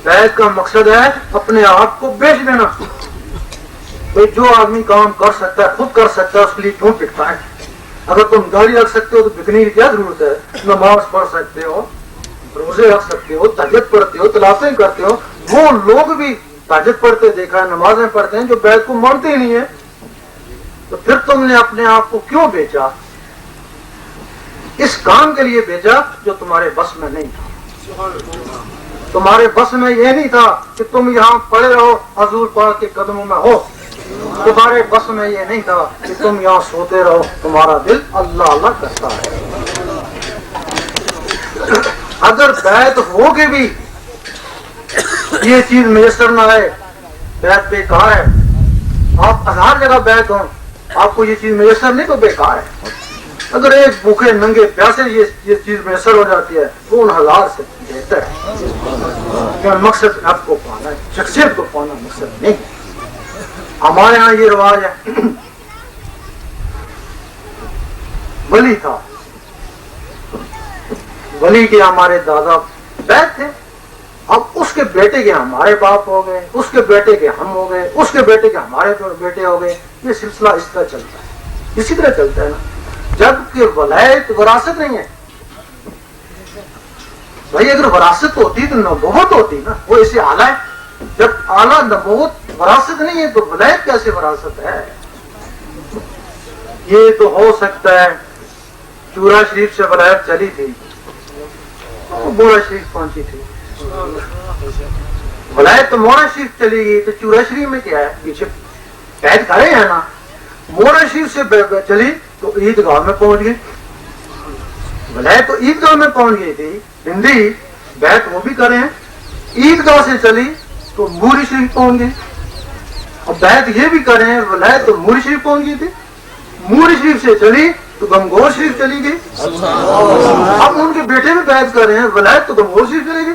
S1: بیعت کا مقصد ہے اپنے آپ کو بیچ دینا، بھائی جو آدمی کام کر سکتا ہے خود کر سکتا ہے، اس کے لیے کیوں بکتا ہے؟ اگر تم گاڑی رکھ سکتے ہو تو بکنے کی کیا ضرورت ہے؟ نماز پڑھ سکتے ہو، روزے رکھ سکتے ہو، تہجد پڑھتے ہو، تلاوتیں کرتے ہو، وہ لوگ بھی تہجد پڑھتے دیکھا ہے، نمازیں پڑھتے ہیں جو بیعت کو مانتے ہی نہیں ہے، تو پھر تم نے اپنے آپ کو کیوں بیچا؟ اس کام کے لیے بیچا جو تمہارے بس میں نہیں تھا۔ تمہارے بس میں یہ نہیں تھا کہ تم یہاں پڑے رہو حضور پاک کے قدموں میں ہو، تمہارے بس میں یہ نہیں تھا کہ تم یہاں سوتے رہو، تمہارا دل اللہ اللہ کرتا ہے۔ اگر بیعت ہو کے بھی یہ چیز میسر نہ آئے، بیعت بیکار ہے۔ آپ 1000 جگہ بیعت ہوں، آپ کو یہ چیز میسر نہیں تو بیکار ہے۔ اگر ایک بھوکے ننگے پیاسے یہ چیز میسر ہو جاتی ہے وہ ان 1000 سے بہتر ہے۔ مقصد آپ کو پانا ہے، شخصیت کو پانا مقصد نہیں۔ ہمارے ہاں یہ رواج ہے، ولی تھا، ولی کے ہمارے دادا بیعت تھے، اب اس کے بیٹے کے ہمارے باپ ہو گئے، اس کے بیٹے کے ہم ہو گئے، اس کے بیٹے کے ہمارے بیٹے ہو گئے، یہ سلسلہ اس طرح چلتا ہے، اسی طرح چلتا ہے نا۔ جبکہ ولایت وراثت نہیں ہے بھائی، اگر وراثت ہوتی تو نبوت ہوتی نا، وہ اسے اعلیٰ ہے۔ جب اعلیٰ نبوت وراثت نہیں ہے تو ولایت کیسے وراثت ہے؟ یہ تو ہو سکتا ہے چورا شریف سے ولایت چلی تھی، بورا شریف پہنچی تھی، ولایت تو مورا شریف چلی گئی تو چورا شریف میں کیا ہے؟ پیچھے قید کرے ہیں نا، مورا شریف سے چلی تو عیدگاہ میں پہنچ گئی، ولایت تو عیدگاہ میں پہنچ گئی تھی، ہندی بیعت وہ بھی کرے ہیں، عیدگاہ سے چلی تو موری شریف پہنچ گئی، اور بیعت یہ بھی کرے ہیں، ولایت تو موری شریف پہنچ گئی تھی، موری شریف سے چلی تو گنگور شریف چلی گئی، اب ان کے بیٹے بھی بیعت کر رہے ہیں، ولایت تو گنگور شریف چلی گئی۔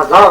S1: 1000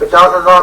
S1: 50,000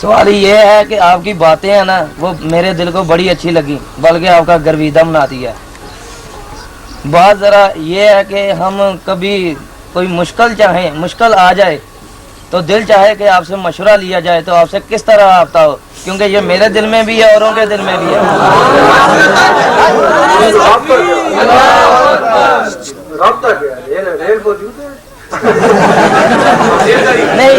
S3: سوال یہ ہے کہ آپ کی باتیں ہیں نا وہ میرے دل کو بڑی اچھی لگی، بلکہ آپ کا گرویدہ بناتی ہے۔ بات ذرا یہ ہے کہ ہم کبھی کوئی مشکل آ جائے تو دل چاہے کہ آپ سے مشورہ لیا جائے تو آپ سے کس طرح رابطہ ہو، کیونکہ یہ میرے دل میں بھی ہے اوروں کے دل میں بھی ہے۔
S1: رابطہ کیا ہے؟ ریل موجود ہے؟
S3: نہیں،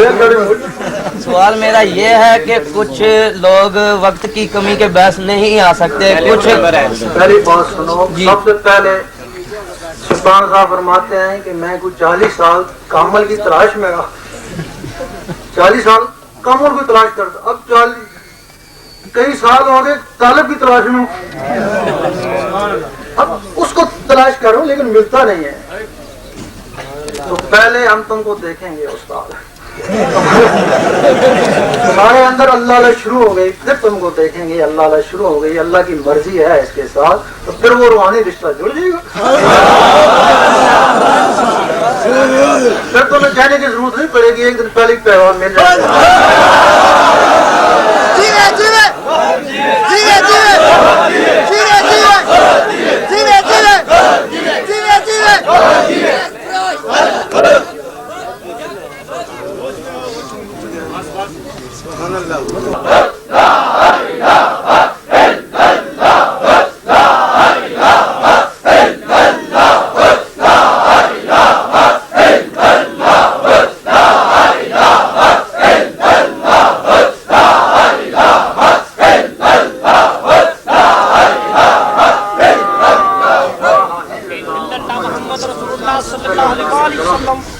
S3: سوال میرا یہ ہے کہ کچھ لوگ وقت کی کمی کے باعث نہیں آ سکتے، کچھ
S1: پہلی بات سنو، سب سے پہلے سلطان صاحب فرماتے ہیں کہ میں کچھ 40 سال کامل کی تلاش میں رہا، 40 سال کامل کی تلاش کرتا، اب 40 کئی سال ہو گئے طالب کی تلاش میں، اب اس کو تلاش کروں لیکن ملتا نہیں ہے۔ تو پہلے ہم تم کو دیکھیں گے استاد، تمہارے اندر اللہ اللہ شروع ہو گئی، پھر تم کو دیکھیں گے اللہ اللہ شروع ہو گئی، اللہ کی مرضی ہے اس کے ساتھ، تو پھر وہ روحانی رشتہ جڑ جائے گا، پھر تمہیں کہنے کی ضرورت نہیں پڑے گی، ایک دن پہلے پیغام مل جائے گا۔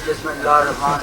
S1: بسم اللہ الرحمن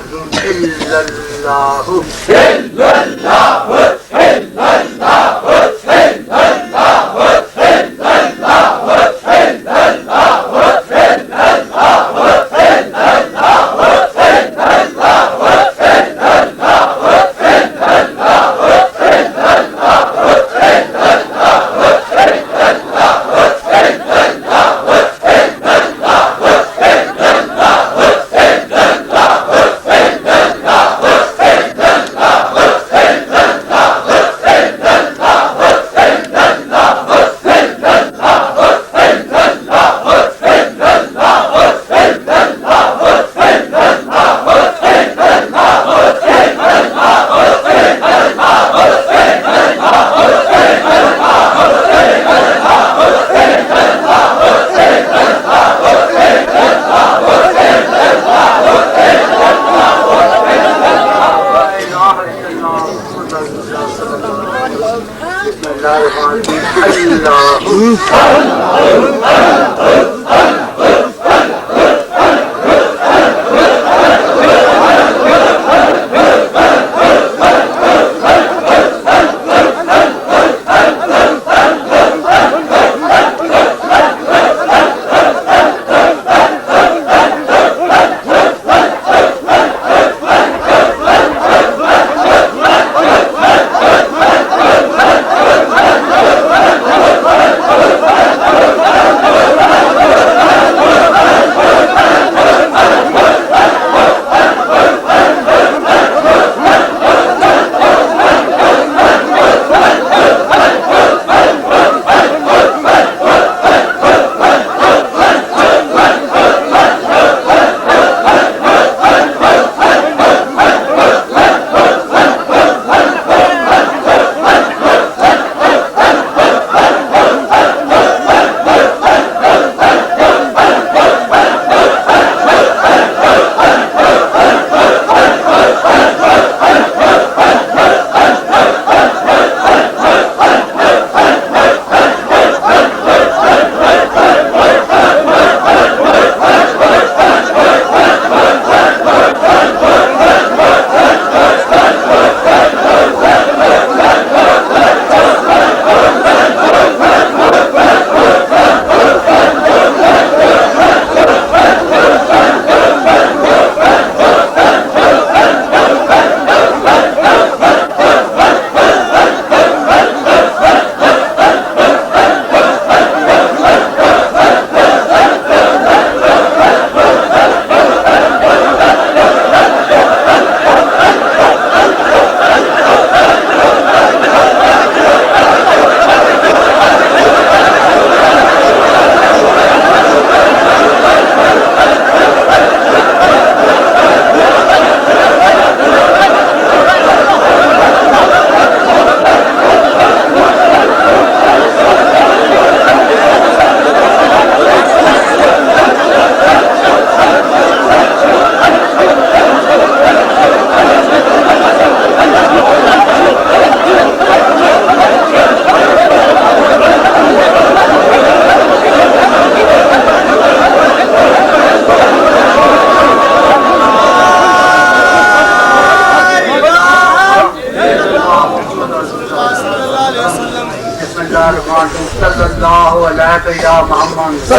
S1: صلی اللہ علیہ یا محمد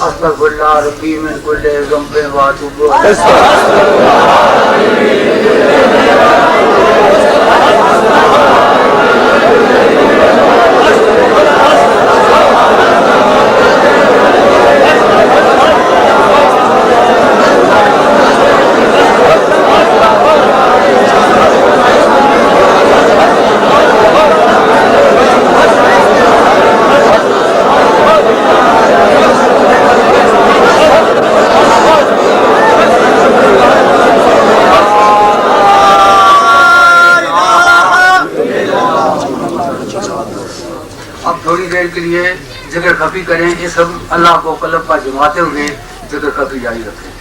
S1: استغفر اللہ ربی من کل ذنب واتوب تھوڑی دیر کے لیے ذکر خفی کریں. یہ سب اللہ کو قلب پر جماتے ہوئے ذکر خفی جاری رکھیں.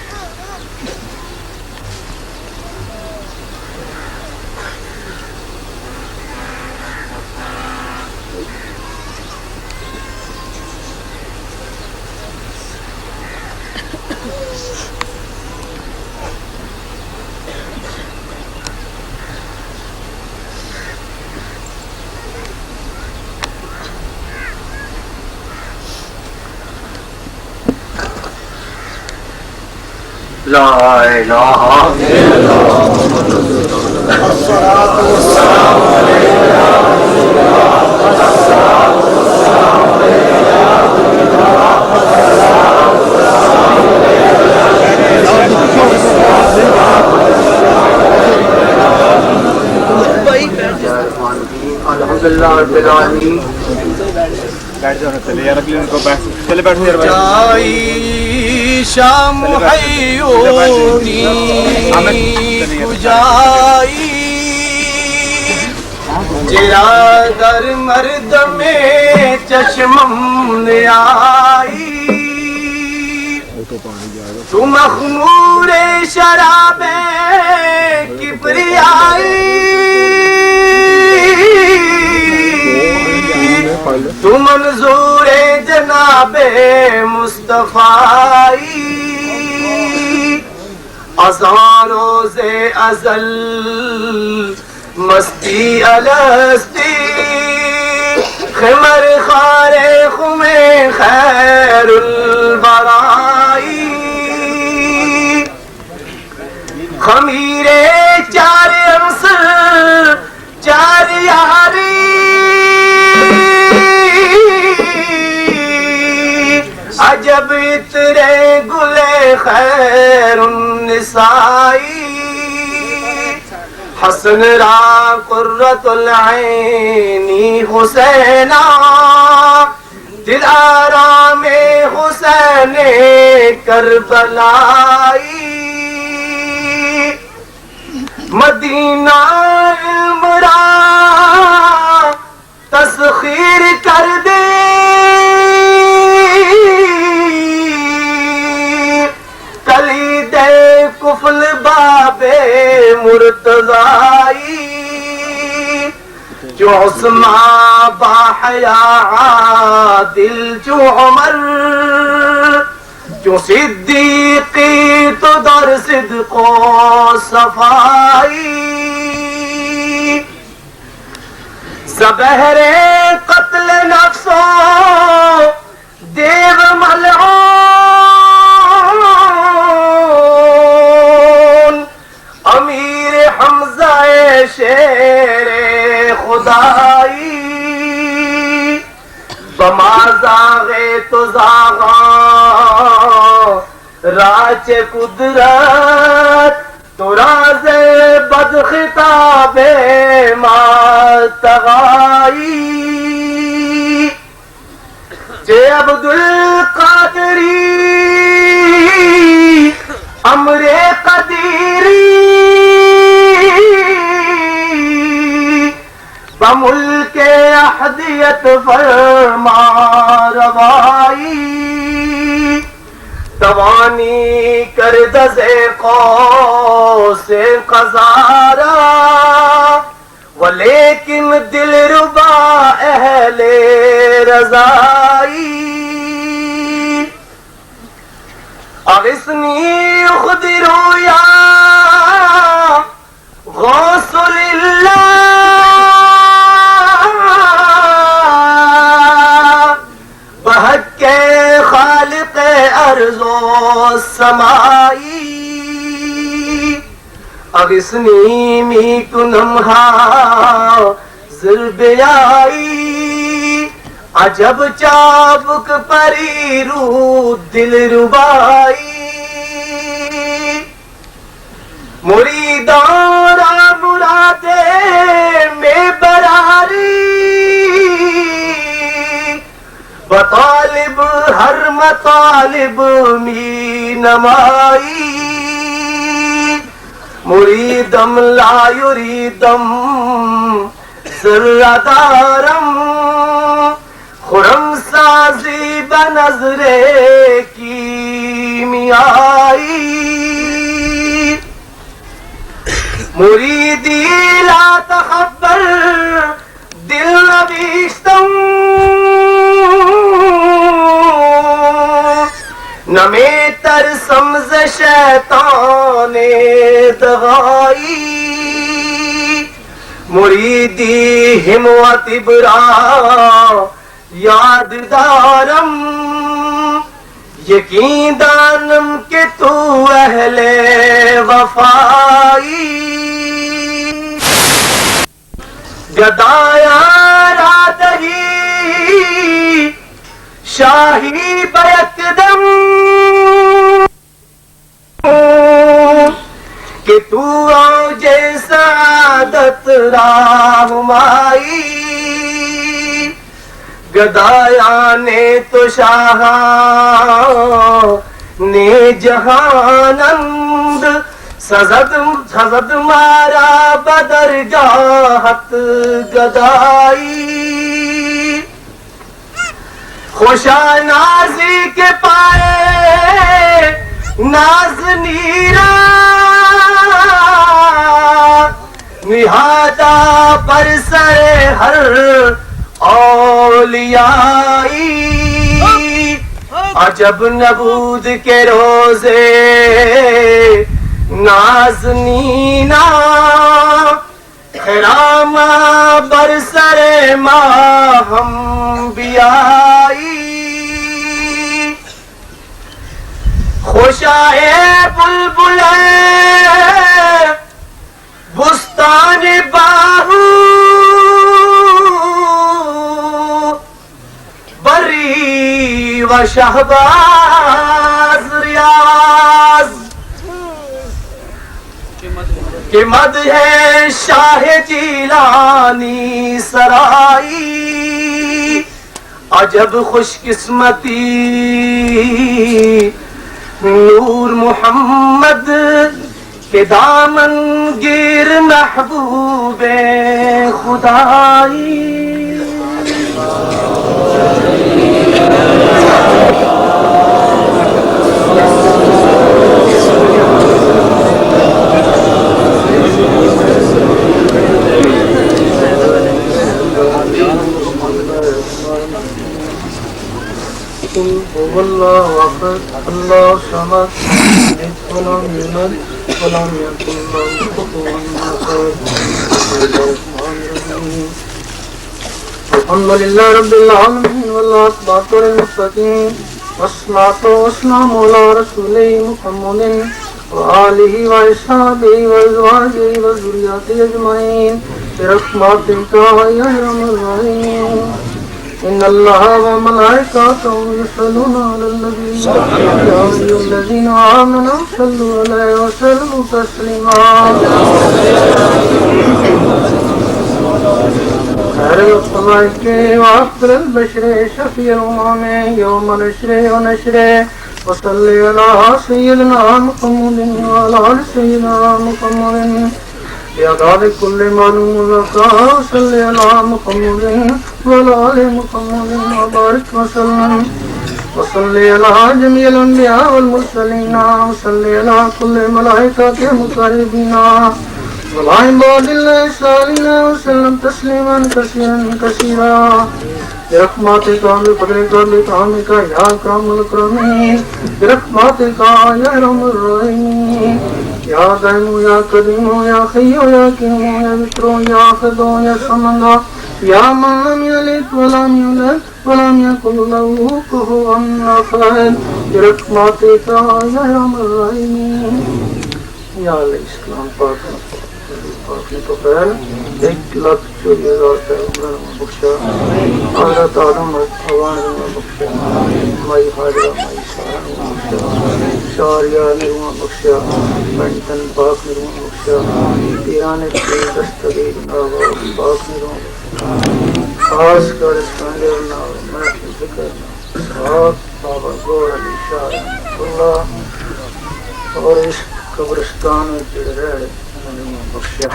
S1: لا الہ الا الحمدللہ رب العالمین.
S4: بیٹھ جاؤ چلے یار اگلے ان کو چلے بیٹھ یار
S2: شام حیونی کجائی جرا در مرد میں چشمم نے آئی تو مخمور شراب کبریائی تو منظور جناب مصطفیٰ ازاں روز ازل مستی الستی خمر خار خم خیر البرائی خمیر چار عنصر چار یاری عجب اترے گلے خیر النسائی حسن را قرۃ العینی حسینہ دل آرام حسین کربلائی مدینہ علم را تسخیر کر دے کلید کفل باب مرتضائی جو عثمان باحیا عادل جو عمر جو صدیقی تو در صدق و صفائی زبہر قتل نفسوں دیو ملعون امیر حمزہ شیر خدائی بما زاغے تو زاغاں راج قدرت تو راز بد خطاب ما تغائی جے عبد القادری
S1: بملک احدیت فرما روائی توانی کردز قوس قزارا ولیکن دل ربا اہل رضائی اغثنی اخدر یا غوث للہ بحق خالق ارض و سمائی اغثنی می کنمہا ضربیائی عجب چابک پری رو دل ربائی مریدان را مراد میں براری بطالب ہر مطالب می نمائی مریدم لا یریدم ذرہ دارم خرم سازی بنظر کیمیائی مریدی لا تخبر دل نبیشتم نمی ترسم ز شیطان دغائی مریدی ہمت برا یاد دارم یقین دانم کہ تو اہل وفائی گدایا رادہی شاہی بیقدم کہ تو اوج سعادت راہنمائی گدایا نے تو شاہ نے جہانند سزد مارا بدرگاہت گدائی خوشا نازی کے پائے ناز نیرا نہادا پر سر ہر اولیائی عجب نبود کے روزے نازنینا خرام برسر ماہم بیائی خوشائے بلبل بستان باہو بری و شہباز ریاض کہ مد ہے شاہ جیلانی سرائی عجب خوش قسمتی نور محمد کے دامن گیر محبوب خدائی واللہ احد اللہ صمد ولم یلد ولم یکن له کفوا احد الحمد للہ رب العالمین والعاقبۃ للمتقین والصلاة والسلام علی رسول محمد وآلہ وصحبہ وازواجہ وذریاتہ اجمعین برحمتک یا ارحم الراحمین ان اللہ وملائکتہ یصلون علی النبی یا ایھا الذین آمنوا صلوا علیہ وسلموا تسلیما خیر الخلائق وافضل البشر شفیع الامم یوم نشر ونشر وصلی علی سیدنا محمد وعلی آل سیدنا محمد بأداء كل معلوم لك صل على محمد وعلى آل محمد وبارك وسلم وصل على جميع الأنبياء والمرسلين وصل على كل ملائكة المقربين وعلى عباد الله الصالحين وسلم تسليما كثيرا كثيرا برحمتك بفضلك بكرمك يا أكرم الأكرمين برحمتك يا أرحم الراحمين يا دائم يا قديم يا حي يا قيوم يا ذكر يا أحد يا صمد يا من لم يلد ولم يولد ولم يكن له كفوا أحد برحمتك يا أرحم الراحمين یا علیہ السلام پاک نے تو پہل 1,40,000 عمر بخشا حضرت آدم حوا نے بخشا مائی حاجرہ مائی سارہ نے بخشا شاریہ نے بخشا بنٹن پاک نے بخشا پیران پیر دستگیر ناغاب پاک نے بخشا خاص کر اسکندر ناغ محفل ذکر ساتھ بابا گور علی شاہ اللہ اور اس قبرستان میں جڑ رہے بخشا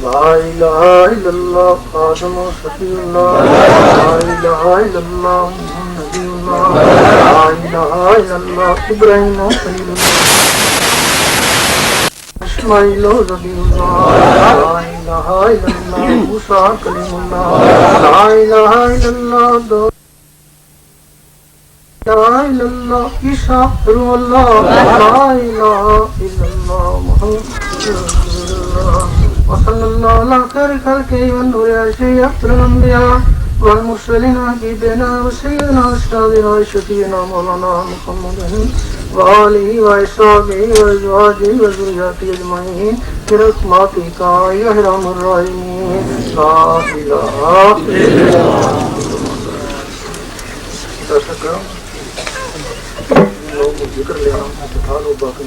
S1: لا الہ الا اللہ خاتم صفی اللہ لا الہ الا اللہ محمد اللہ لا الہ الا اللہ ابراہیم خلیل اللہ اسماعیل ذبیح اللہ لا الہ الا اللہ موسیٰ کلیم اللہ لا الہ الا اللہ لا الہ الا اللہ عیسیٰ روح اللہ لا الہ الا اللہ محمد رسول اللہ وصلی اللہ علی خیر خلقہ ونور عرشہ افضل الانبیاء والمرسلین حبیبنا وسیدنا استاذنا شفیعنا مولانا محمد وآلہ وصحبہ وازواجہ وذریاتہ اجمعین برحمتک یا ارحم الراحمین لا الہ الا اللہ لوگ ذکر لے رہا ہوں اٹھا لو باقی